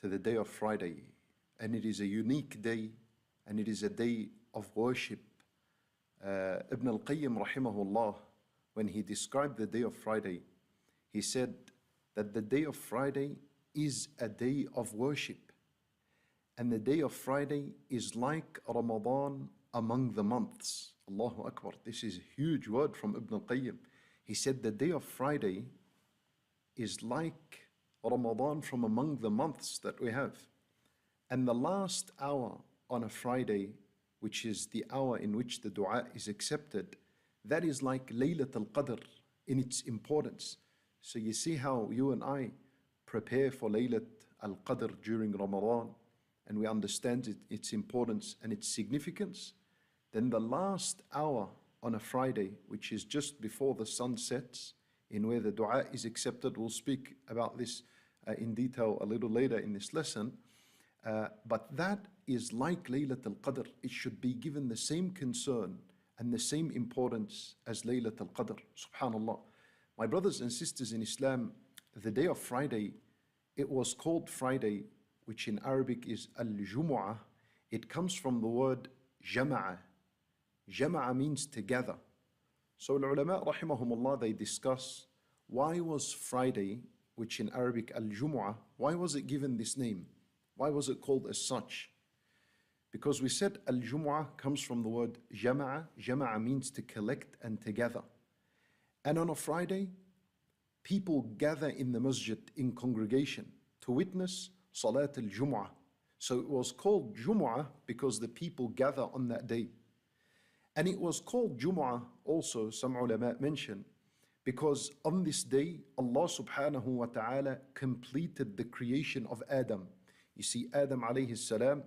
to the day of Friday and it is a unique day, and it is a day of worship. Ibn al-Qayyim rahimahullah, when he described the day of Friday, he said that the day of Friday is a day of worship. And the day of Friday is like Ramadan among the months. Allahu Akbar. This is a huge word from Ibn al-Qayyim. He said the day of Friday is like Ramadan from among the months that we have. And the last hour on a Friday, which is the hour in which the dua is accepted, that is like Laylat al-Qadr in its importance. So you see how you and I prepare for Laylat al-Qadr during Ramadan, and we understand its importance and its significance. Then the last hour on a Friday, which is just before the sun sets, in where the dua is accepted. We'll speak about this in detail a little later in this lesson. But that is like Laylat al-Qadr. It should be given the same concern and the same importance as Laylat al-Qadr. Subhanallah. My brothers and sisters in Islam, the day of Friday, it was called Friday, which in Arabic is al-Jumu'ah. It comes from the word jama'a. Jama'a means together. So al-ulama rahimahumullah, they discuss why was Friday, which in Arabic al-Jumu'ah, why was it given this name? Why was it called as such? Because we said al-Jumu'ah comes from the word jama'a. Jama'a means to collect and together. And on a Friday, people gather in the masjid in congregation to witness Salat al-Jumu'ah. So it was called Jumu'ah because the people gather on that day. And it was called Jumu'ah also, some ulama mention, because on this day, Allah subhanahu wa ta'ala completed the creation of Adam. You see, Adam alayhi salam,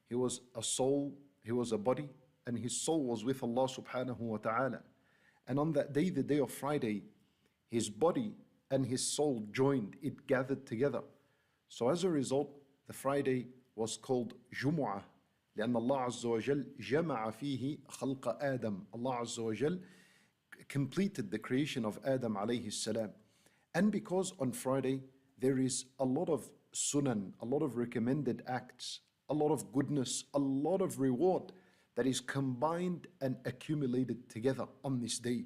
he was a soul, he was a body, and his soul was with Allah subhanahu wa ta'ala. And on that day, the day of Friday, his body and his soul joined, it gathered together. So as a result, the Friday was called Jumu'ah. لأن الله عز وجل جمع فيه خلق آدم. Allah عز وجل completed the creation of Adam alayhi salam. And because on Friday there is a lot of sunan, a lot of recommended acts, a lot of goodness, a lot of reward that is combined and accumulated together on this day.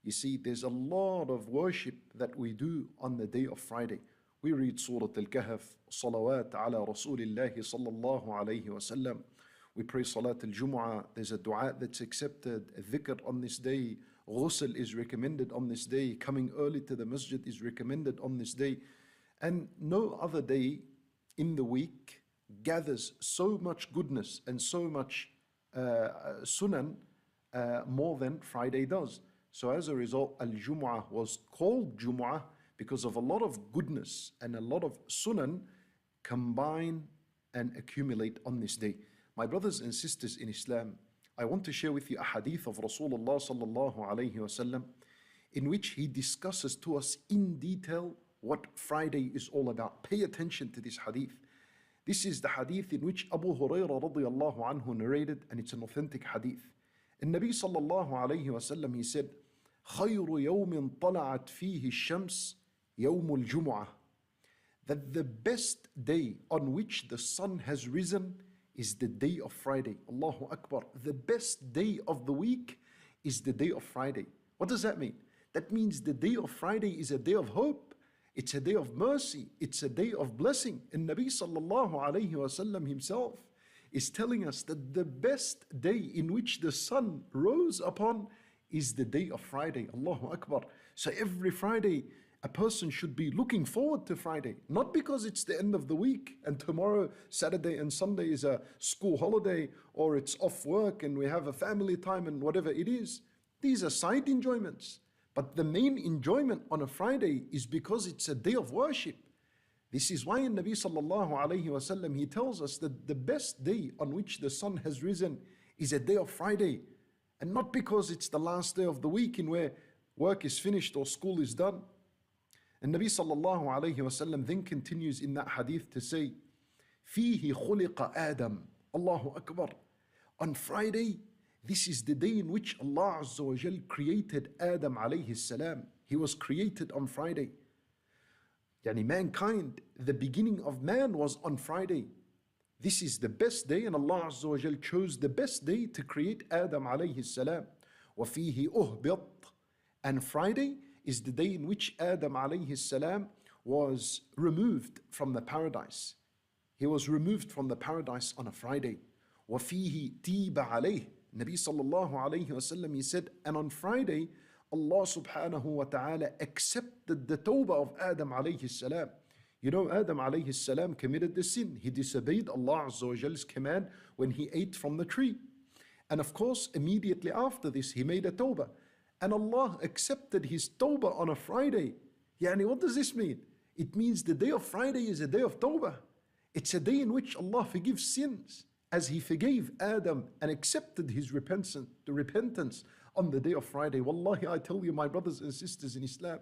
You see, there's a lot of worship that we do on the day of Friday. We read Surah Al-Kahf, salawat ala Rasulillahi sallallahu alayhi wa sallam. We pray Salat al-Jumu'ah. There's a dua that's accepted, a dhikr on this day. Ghusl is recommended on this day. Coming early to the masjid is recommended on this day. And no other day in the week gathers so much goodness and so much sunan more than Friday does. So as a result, al-Jumu'ah was called Jumu'ah because of a lot of goodness and a lot of sunan combine and accumulate on this day. My brothers and sisters in Islam, I want to share with you a hadith of Rasulullah sallallahu alayhi wa sallam, in which he discusses to us in detail what Friday is all about. Pay attention to this hadith. This is the hadith in which Abu Hurairah radiyallahu anhu narrated, and it's an authentic hadith. And Nabi sallallahu alayhi wa sallam, he said, خَيْرُ يَوْمٍ طَلَعَتْ فِيهِ الشَّمْسِ يَوْمُ الْجُمُعَةِ. That the best day on which the sun has risen is the day of Friday. Allahu Akbar. The best day of the week is the day of Friday. What does that mean? That means the day of Friday is a day of hope. It's a day of mercy. It's a day of blessing. And Nabi sallallahu alayhi wa sallam himself is telling us that the best day in which the sun rose upon is the day of Friday. Allahu Akbar. So every Friday, a person should be looking forward to Friday, not because it's the end of the week and tomorrow, Saturday and Sunday is a school holiday or it's off work and we have a family time and whatever it is. These are side enjoyments. But the main enjoyment on a Friday is because it's a day of worship. This is why in Nabi sallallahu alayhi wa sallam, he tells us that the best day on which the sun has risen is a day of Friday. And not because it's the last day of the week in where work is finished or school is done. And Nabi sallallahu alayhi wa sallam then continues in that hadith to say, فِيهِ خُلِقَ Adam. Allahu Akbar. On Friday, this is the day in which Allah Azza wa Jal created Adam alayhi salam. He was created on Friday. Yani mankind, the beginning of man was on Friday. This is the best day, and Allah Azza wa Jal chose the best day to create Adam alayhi salam. وَفِيهِ أُهْبِطْ. And Friday is the day in which Adam alayhi salam was removed from the paradise. He was removed from the paradise on a Friday. وَفِيهِ تِيبَ عَلَيْهِ. Nabi sallallahu alayhi wa sallam, he said, and on Friday, Allah subhanahu wa ta'ala accepted the tawbah of Adam alayhi salam. You know, Adam alayhi salam committed the sin. He disobeyed Allah Azza wa Jal's command when he ate from the tree. And of course, immediately after this, he made a tawbah. And Allah accepted his tawbah on a Friday. Yani, what does this mean? It means the day of Friday is a day of tawbah. It's a day in which Allah forgives sins, as he forgave Adam and accepted his repentance on the day of Friday. Wallahi, I tell you, my brothers and sisters in Islam,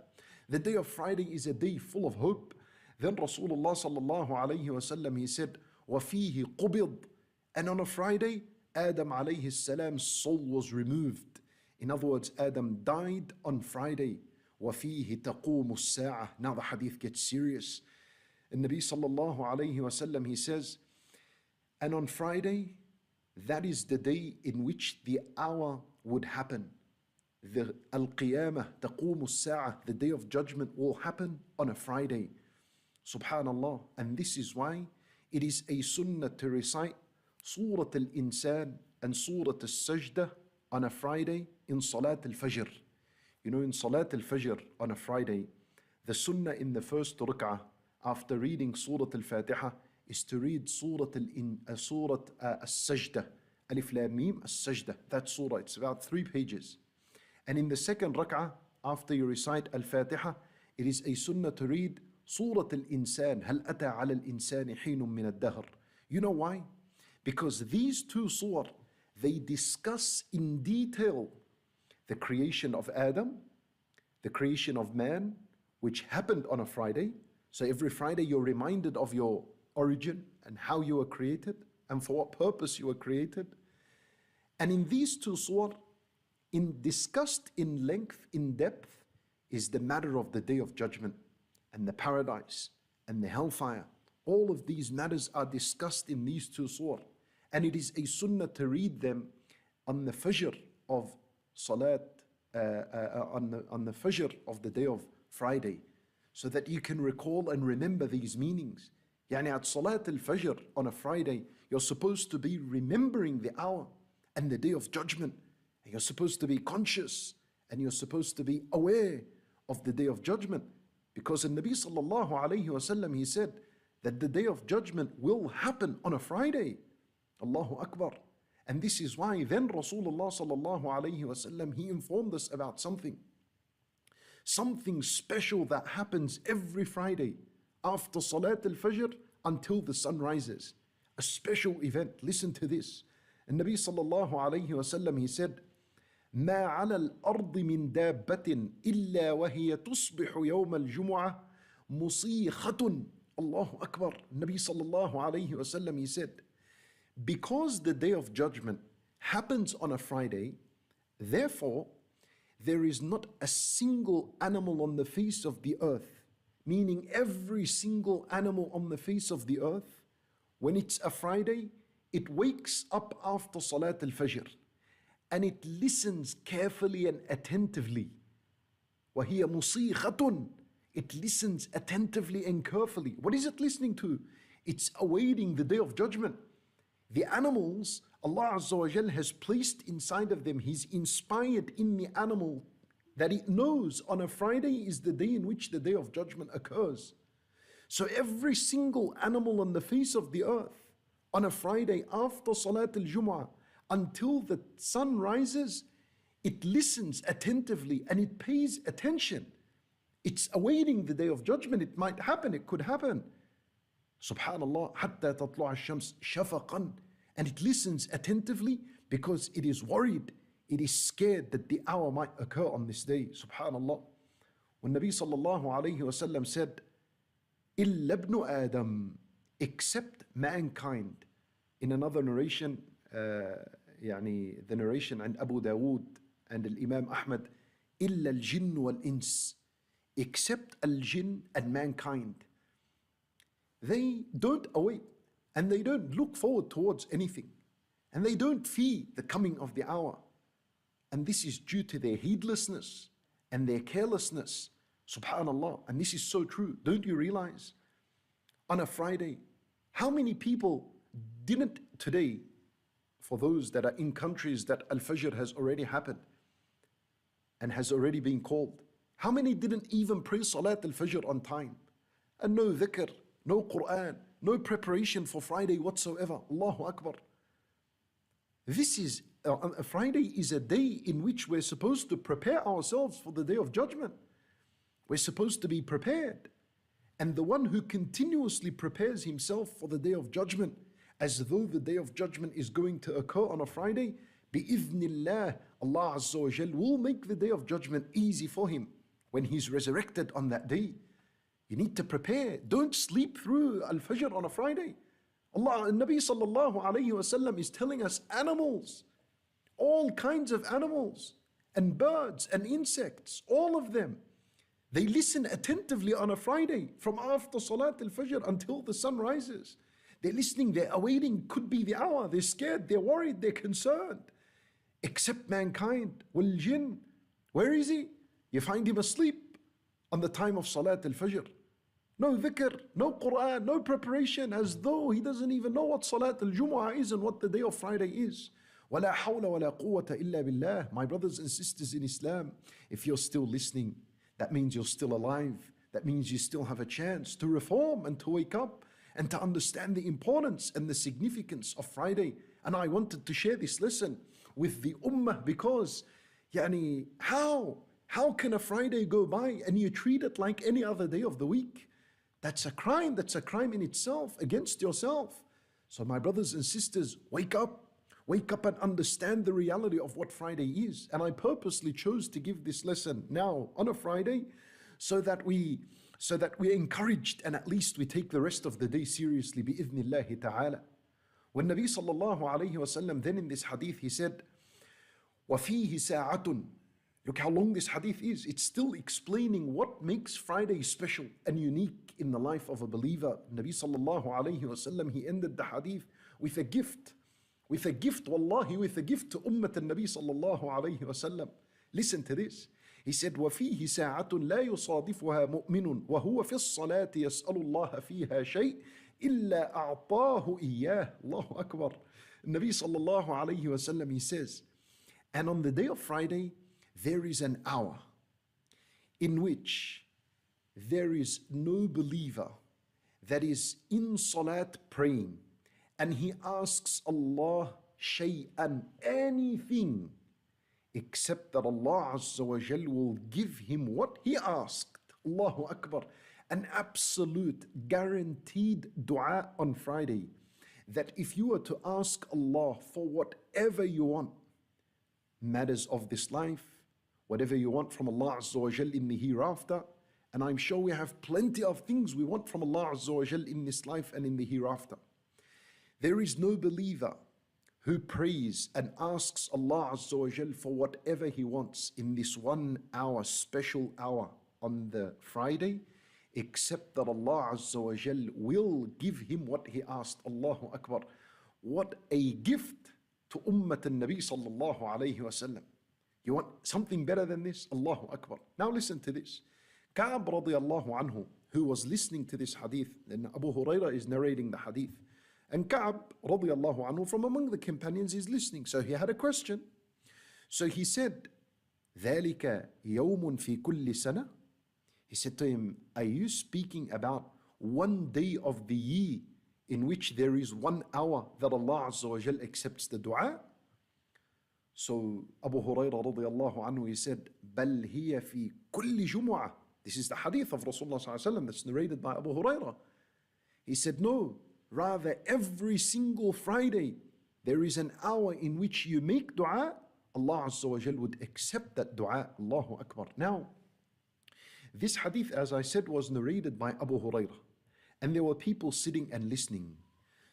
the day of Friday is a day full of hope. Then Rasulullah sallallahu alayhi wa sallam, he said, وَفِيهِ قُبِض. And on a Friday, Adam alayhi salam's soul was removed. In other words, Adam died on Friday. وَفِيهِ تَقُومُ السَّاعَةِ. Now the hadith gets serious. And Nabi sallallahu alayhi wa sallam, he says, and on Friday, that is the day in which the hour would happen. The Al-Qiyamah, تَقُومُ السَّاعَةِ, the day of judgment will happen on a Friday. Subhanallah. And this is why it is a sunnah to recite Surah Al-Insan and Surah Al-Sajdah on a Friday in Salat Al-Fajr. You know, in Salat Al-Fajr on a Friday, the sunnah in the first rak'ah after reading Surah Al-Fatiha is to read Surah Al-Sajdah. Alif Lam Mim Al-Sajdah. That surah, it's about 3 pages. And in the second rak'ah, after you recite Al-Fatiha, it is a sunnah to read Surah Al-Insan, هل أتى على الإنسان حين من الدهر. You know why? Because these two surah, they discuss in detail the creation of Adam, the creation of man, which happened on a Friday. So every Friday you're reminded of your origin and how you were created and for what purpose you were created. And in these two surah, discussed in length, in depth, is the matter of the Day of Judgment and the paradise and the hellfire. All of these matters are discussed in these two surah. And it is a sunnah to read them on the Fajr of Salat, on the Fajr of the day of Friday, so that you can recall and remember these meanings. Yani at Salat al-Fajr on a Friday, you're supposed to be remembering the hour and the day of judgment. And you're supposed to be conscious and you're supposed to be aware of the day of judgment. Because the Nabi sallallahu alayhi wa sallam, he said that the day of judgment will happen on a Friday. Allahu Akbar. And this is why then Rasulullah sallallahu alayhi wa sallam, he informed us about something special that happens every Friday after Salat al-Fajr until the sun rises. A special event. Listen to this. And Nabi sallallahu alayhi wa sallam, he said, ما على الأرض من دابة إلا وهي تصبح يوم الجمعة مصيخة. Allahu Akbar. Nabi sallallahu alayhi wa sallam, he said, because the day of judgment happens on a Friday, therefore there is not a single animal on the face of the earth, meaning every single animal on the face of the earth, when it's a Friday, it wakes up after Salat al-Fajr and it listens carefully and attentively. وَهِيَ مُصِيخَةٌ. It listens attentively and carefully. What is it listening to? It's awaiting the day of judgment. The animals, Allah Azza wa Jal has placed inside of them, He's inspired in the animal that it knows on a Friday is the day in which the day of judgment occurs. So every single animal on the face of the earth on a Friday after Salat al-Jum'ah until the sun rises, it listens attentively and it pays attention. It's awaiting the day of judgment. It might happen, it could happen. Subhanallah, حتى تطلع الشمس شفقا. And it listens attentively because it is worried, it is scared that the hour might occur on this day. Subhanallah. When Nabi sallallahu alayhi wa sallam said, إِلَّا ابْنُ آدَمَ, except mankind. In another narration, the narration and Abu Dawood and Imam Ahmad, إِلَّا الْجِنُّ وَالْإِنسِ, except al-jinn and mankind. They don't await and they don't look forward towards anything, and they don't fear the coming of the hour. And this is due to their heedlessness and their carelessness. Subhanallah. And this is so true. Don't you realize? On a Friday, how many people didn't today, for those that are in countries that Al-Fajr has already happened and has already been called, how many didn't even pray Salat Al-Fajr on time? And no dhikr, no Quran, no preparation for Friday whatsoever. Allahu Akbar. This is, a Friday is a day in which we're supposed to prepare ourselves for the Day of Judgment. We're supposed to be prepared. And the one who continuously prepares himself for the Day of Judgment, as though the Day of Judgment is going to occur on a Friday, bi'idhnillah, Allah Azza wa Jal will make the Day of Judgment easy for him when he's resurrected on that day. You need to prepare. Don't sleep through Al-Fajr on a Friday. Allah, Nabi sallallahu alayhi wasallam is telling us animals, all kinds of animals, and birds and insects, all of them, they listen attentively on a Friday from after Salat al-Fajr until the sun rises. They're listening, they're awaiting, could be the hour, they're scared, they're worried, they're concerned. Except mankind, wal jinn, where is he? You find him asleep on the time of Salat al-Fajr. No dhikr, no Quran, no preparation, as though he doesn't even know what Salat al-Jumu'ah is and what the day of Friday is. وَلَا حَوْلَ وَلَا قُوَّةَ إِلَّا بِاللَّهِ. My brothers and sisters in Islam, if you're still listening, that means you're still alive. That means you still have a chance to reform and to wake up and to understand the importance and the significance of Friday. And I wanted to share this lesson with the Ummah because, how can a Friday go by and you treat it like any other day of the week? That's a crime. That's a crime in itself against yourself. So my brothers and sisters, wake up. Wake up and understand the reality of what Friday is. And I purposely chose to give this lesson now on a Friday so that we're encouraged and at least we take the rest of the day seriously, bi'idhnillahi ta'ala. When Nabi sallallahu alayhi wa sallam, then in this hadith, he said, وَفِيهِ سَاعَةٌ. Look how long this hadith is. It's still explaining what makes Friday special and unique in the life of a believer. Nabi sallallahu alayhi wa sallam, he ended the hadith with a gift. With a gift, wallahi, with a gift to Ummah al-Nabi sallallahu alayhi wa sallam. Listen to this. He said, وَفِيهِ سَاعَةٌ لَا يُصَادِفُهَا مُؤْمِنٌ وَهُوَ فِي الصَّلَاةِ يَسْأَلُ اللَّهَ فِيهَا شَيْءٍ إِلَّا أَعْطَاهُ إِيَّاهُ. Allahu Akbar. Nabi sallallahu alayhi wa sallam, he says, and on the day of Friday, there is an hour in which there is no believer that is in salat praying, and he asks Allah shay'an, anything, except that Allah Azza wa Jal will give him what he asked. Allahu Akbar. An absolute guaranteed dua on Friday, that if you were to ask Allah for whatever you want, matters of this life, whatever you want from Allah Azza wa Jal in the hereafter, and I'm sure we have plenty of things we want from Allah Azza wa Jal in this life and in the hereafter. There is no believer who prays and asks Allah Azza wa Jal for whatever he wants in this 1 hour, special hour on the Friday, except that Allah Azza wa Jal will give him what he asked. Allahu Akbar. What a gift to Ummah al-Nabi sallallahu alayhi wa sallam. You want something better than this? Allahu Akbar. Now listen to this. Ka'b radiyallahu anhu, who was listening to this hadith, and Abu Hurairah is narrating the hadith, and Ka'b radiyallahu anhu from among the companions is listening. So he had a question. So he said, ذَلِكَ يَوْمٌ فِي كُلِّ سَنَةٍ. He said to him, are you speaking about one day of the year in which there is 1 hour that Allah Azza wa Jal accepts the dua? So Abu Hurairah radiyallahu anhu, he said, بَلْ هِيَ فِي كُلِّ جُمُعَةٍ. This is the hadith of Rasulullah sallallahu alaihi wasallam that's narrated by Abu Hurairah. He said, no, rather every single Friday there is an hour in which you make dua, Allah Azza wa Jal would accept that dua. Allahu Akbar. Now, this hadith, as I said, was narrated by Abu Hurairah, and there were people sitting and listening.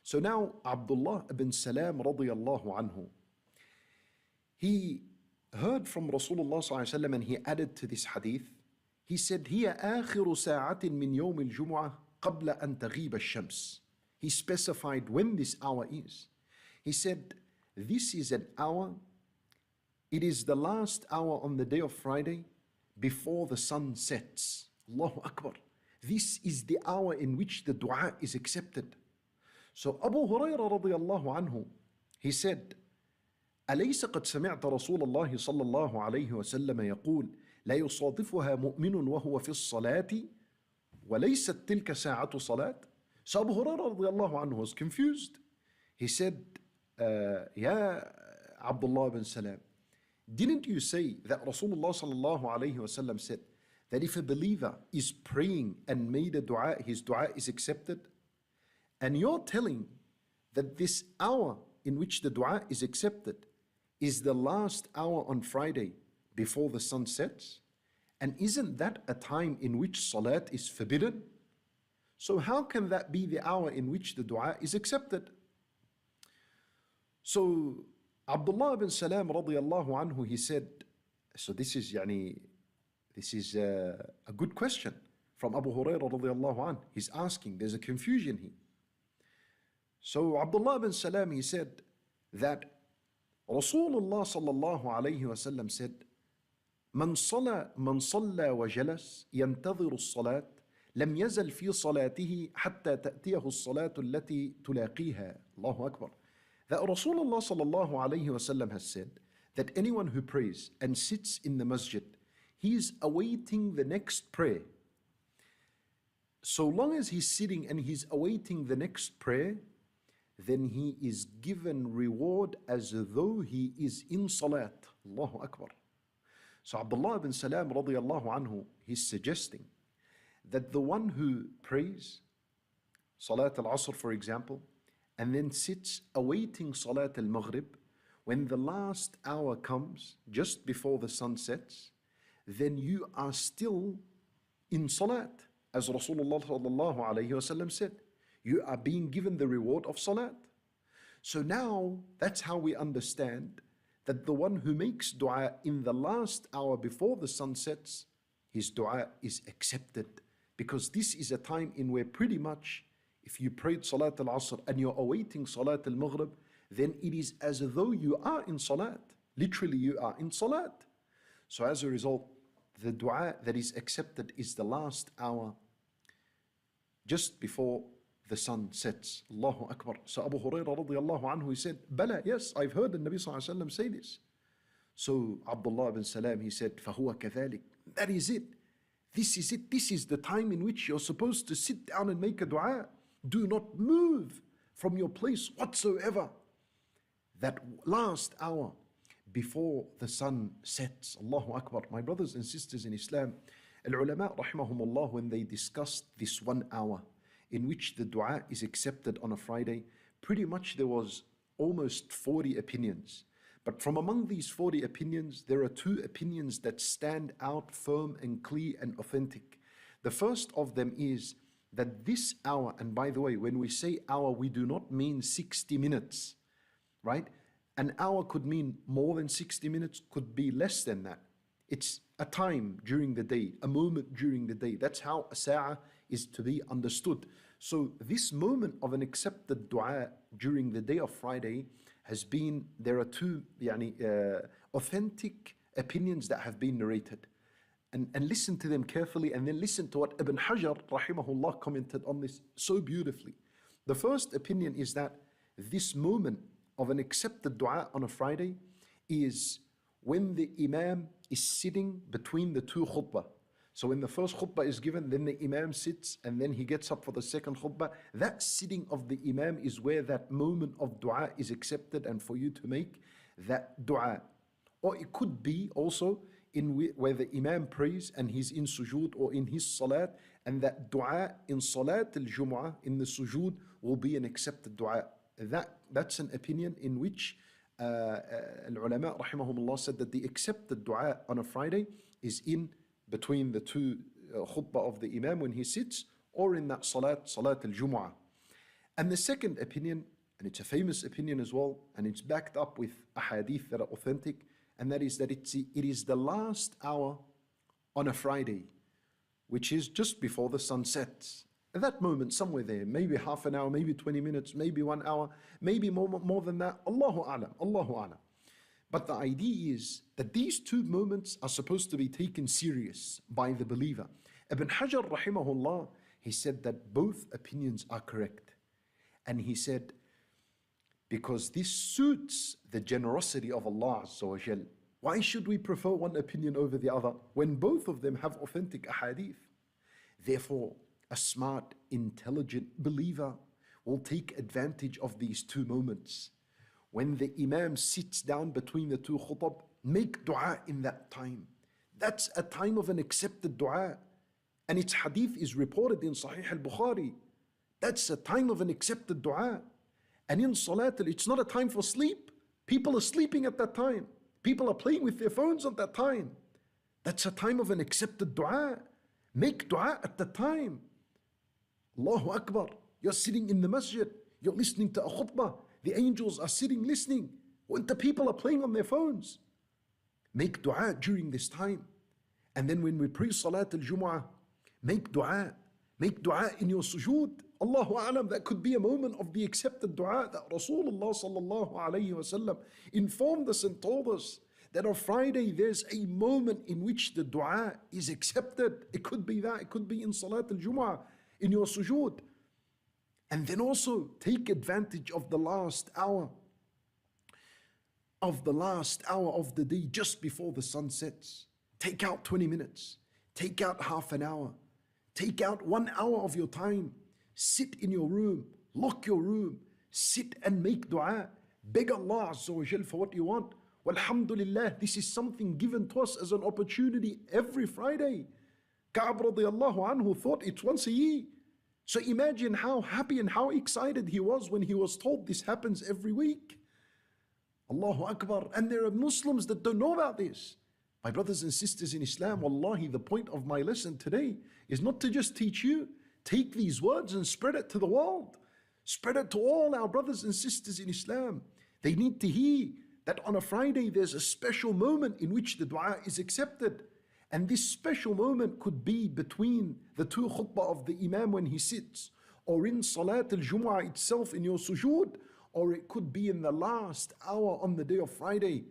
So now Abdullah ibn Salam radiyallahu anhu, he heard from Rasulullah sallallahu alaihi wasallam and he added to this hadith. He said, هي آخر ساعة من يوم الجمعة قبل أن تغيب الشمس. he specified when this hour is. He said, this is an hour, it is the last hour on the day of Friday before the sun sets. Allahu Akbar. This is the hour in which the dua is accepted. So Abu Hurairah radiallahu anhu, he said, أليس قد سمعت رسول الله صلى الله عليه وسلم يقول لا يصادفها مؤمن وهو في الصلاة وليست تلك ساعة صلاة. So Abu Hurairah radiallahu anhu was confused. He said, Ya Abdullah ibn Salam, didn't you say that Rasulullah sallallahu alayhi wasallam said that if a believer is praying and made a dua, his dua is accepted? And you're telling that this hour in which the dua is accepted is the last hour on Friday before the sun sets? And isn't that a time in which salat is forbidden? So how can that be the hour in which the dua is accepted? So Abdullah ibn Salam radiallahu anhu, he said, so this is a good question from Abu Hurairah radiallahu anhu. He's asking, there's a confusion here. So Abdullah ibn Salam, he said that Rasulullah sallallahu alayhi wa sallam said, من صلى وجلس ينتظر الصلاة لم يزل في صلاته حتى تأتيه الصلاة التي تلاقيها. Allahu Akbar. That Rasulullah sallallahu alayhi wa sallam has said that anyone who prays and sits in the masjid, he is awaiting the next prayer. So long as he's sitting and he's awaiting the next prayer, then he is given reward as though he is in salat. Allahu Akbar. So Abdullah ibn Salam radiallahu anhu, he's suggesting that the one who prays Salat al-Asr, for example, and then sits awaiting Salat al-Maghrib, when the last hour comes, just before the sun sets, then you are still in Salat. As Rasulullah sallallahu alayhi wa sallam said, you are being given the reward of Salat. So now, that's how we understand that the one who makes dua in the last hour before the sun sets, his dua is accepted. Because this is a time in where pretty much, if you prayed Salat al-Asr and you're awaiting Salat al-Maghrib, then it is as though you are in Salat. Literally, you are in Salat. So as a result, the dua that is accepted is the last hour just before the sun sets. Allahu Akbar. So Abu Hurairah radiallahu anhu, he said, Bala, yes, I've heard the Nabi sallallahu alayhi wa sallam say this. So Abdullah ibn Salam, he said, فَهُوَ كَذَلِكَ. That is it. This is it. This is the time in which you're supposed to sit down and make a dua. Do not move from your place whatsoever. That last hour before the sun sets. Allahu Akbar. My brothers and sisters in Islam, al-ulama rahimahumullah, when they discussed this 1 hour in which the dua is accepted on a Friday, pretty much there was almost 40 opinions. But from among these 40 opinions, there are 2 opinions that stand out firm and clear and authentic. The first of them is that this hour, and by the way, when we say hour, we do not mean 60 minutes, right? An hour could mean more than 60 minutes, could be less than that. It's a time during the day, a moment during the day. That's how a sa'ah is to be understood. So this moment of an accepted dua during the day of Friday has been, there are 2 authentic opinions that have been narrated. And listen to them carefully, and then listen to what Ibn Hajar rahimahullah commented on this so beautifully. The first opinion is that this moment of an accepted dua on a Friday is when the Imam is sitting between the 2 khutbah. So when the first khutbah is given, then the Imam sits and then he gets up for the second khutbah. That sitting of the Imam is where that moment of dua is accepted and for you to make that dua. Or it could be also where the Imam prays and he's in sujood or in his salat, and that dua in salat al-Jumu'ah, in the sujood, will be an accepted dua. That's an opinion in which al-ulama rahimahumullah said that the accepted dua on a Friday is in between the 2 khutbah of the Imam when he sits, or in that salat al-Jumu'ah. And the second opinion, and it's a famous opinion as well, and it's backed up with ahadith that are authentic, and that is that it is the last hour on a Friday, which is just before the sun sets. At that moment, somewhere there, maybe half an hour, maybe 20 minutes, maybe 1 hour, maybe more than that. Allahu A'lam, Allahu A'lam. But the idea is that these 2 moments are supposed to be taken serious by the believer. Ibn Hajar rahimahullah, he said that both opinions are correct. And he said, because this suits the generosity of Allah Azza wa Jal, why should we prefer one opinion over the other when both of them have authentic ahadith? Therefore, a smart, intelligent believer will take advantage of these 2 moments. When the Imam sits down between the 2 khutab, make dua in that time. That's a time of an accepted dua. And its hadith is reported in Sahih al-Bukhari. That's a time of an accepted dua. And in Salat, it's not a time for sleep. People are sleeping at that time. People are playing with their phones at that time. That's a time of an accepted dua. Make dua at the time. Allahu Akbar. You're sitting in the masjid. You're listening to a khutbah. The angels are sitting listening. When the people are playing on their phones. Make dua during this time. And then when we pray Salat al-Jumu'ah, make dua. Make dua in your sujood. Allahu A'lam, that could be a moment of the accepted dua that Rasulullah sallallahu alayhi wa sallam informed us and told us that on Friday there's a moment in which the dua is accepted. It could be that, it could be in Salat al-Jumu'ah, in your sujood. And then also take advantage of the last hour of the day just before the sun sets. Take out 20 minutes. Take out half an hour. Take out 1 hour of your time. Sit in your room. Lock your room. Sit and make dua. Beg Allah Azza wa Jal for what you want. Walhamdulillah, this is something given to us as an opportunity every Friday. Ka'b radiyallahu anhu thought it's once a year. So imagine how happy and how excited he was when he was told this happens every week. Allahu Akbar. And there are Muslims that don't know about this. My brothers and sisters in Islam, wallahi, the point of my lesson today is not to just teach you. Take these words and spread it to the world. Spread it to all our brothers and sisters in Islam. They need to hear that on a Friday there's a special moment in which the dua is accepted. And this special moment could be between the 2 khutbah of the Imam when he sits, or in Salat al-Jumu'ah itself in your sujood, or it could be in the last hour on the day of Friday,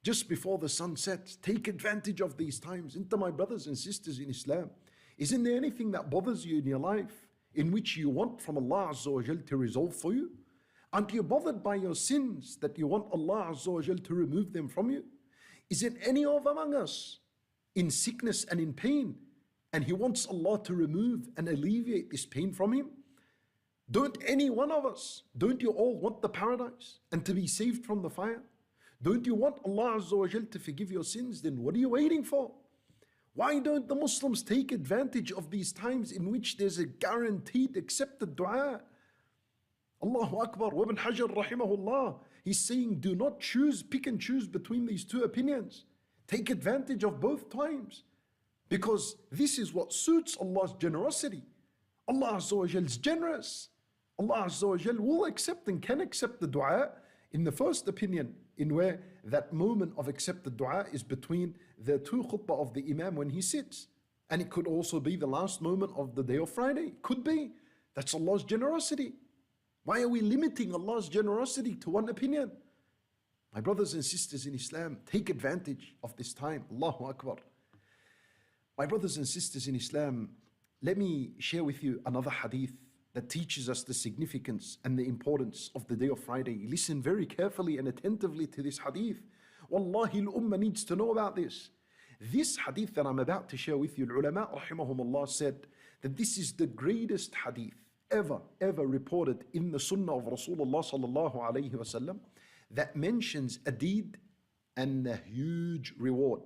just before the sun sets. Take advantage of these times. Into my brothers and sisters in Islam, isn't there anything that bothers you in your life in which you want from Allah Azza wa Jal to resolve for you? Aren't you bothered by your sins that you want Allah Azza wa Jal to remove them from you? Is it any of among us in sickness and in pain, and he wants Allah to remove and alleviate this pain from him? Don't any one of us, don't you all want the paradise and to be saved from the fire? Don't you want Allah Azza wa Jal to forgive your sins? Then what are you waiting for? Why don't the Muslims take advantage of these times in which there's a guaranteed accepted dua? Allahu Akbar. Ibn Hajar rahimahullah, he's saying do not pick and choose between these 2 opinions. Take advantage of both times, because this is what suits Allah's generosity. Allah Azza wa Jal is generous. Allah Azza wa Jal will accept and can accept the dua in the first opinion, in where that moment of accepted dua is between the 2 khutbah of the Imam when he sits. And it could also be the last moment of the day of Friday. Could be. That's Allah's generosity. Why are we limiting Allah's generosity to one opinion? My brothers and sisters in Islam, take advantage of this time. Allahu Akbar. My brothers and sisters in Islam, let me share with you another hadith that teaches us the significance and the importance of the day of Friday. Listen very carefully and attentively to this hadith. Wallahi, al-ummah needs to know about this. This hadith that I'm about to share with you, ulama rahimahumullah said that this is the greatest hadith ever reported in the sunnah of Rasulullah sallallahu alayhi wa sallam that mentions a deed and a huge reward.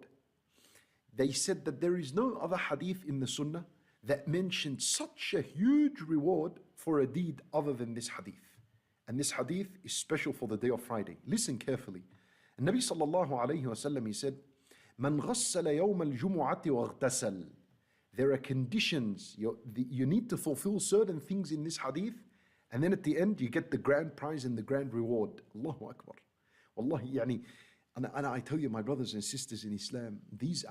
They said that there is no other hadith in the sunnah that mentioned such a huge reward for a deed other than this hadith. And this hadith is special for the day of Friday. Listen carefully. And Nabi sallallahu alayhi wa sallam, he said, Man ghassala yawm al-jumu'ati waghtasal. There are conditions. You need to fulfill certain things in this hadith, and then at the end you get the grand prize and the grand reward. Allahu Akbar. Wallahi, and I tell you, my brothers and sisters in Islam, these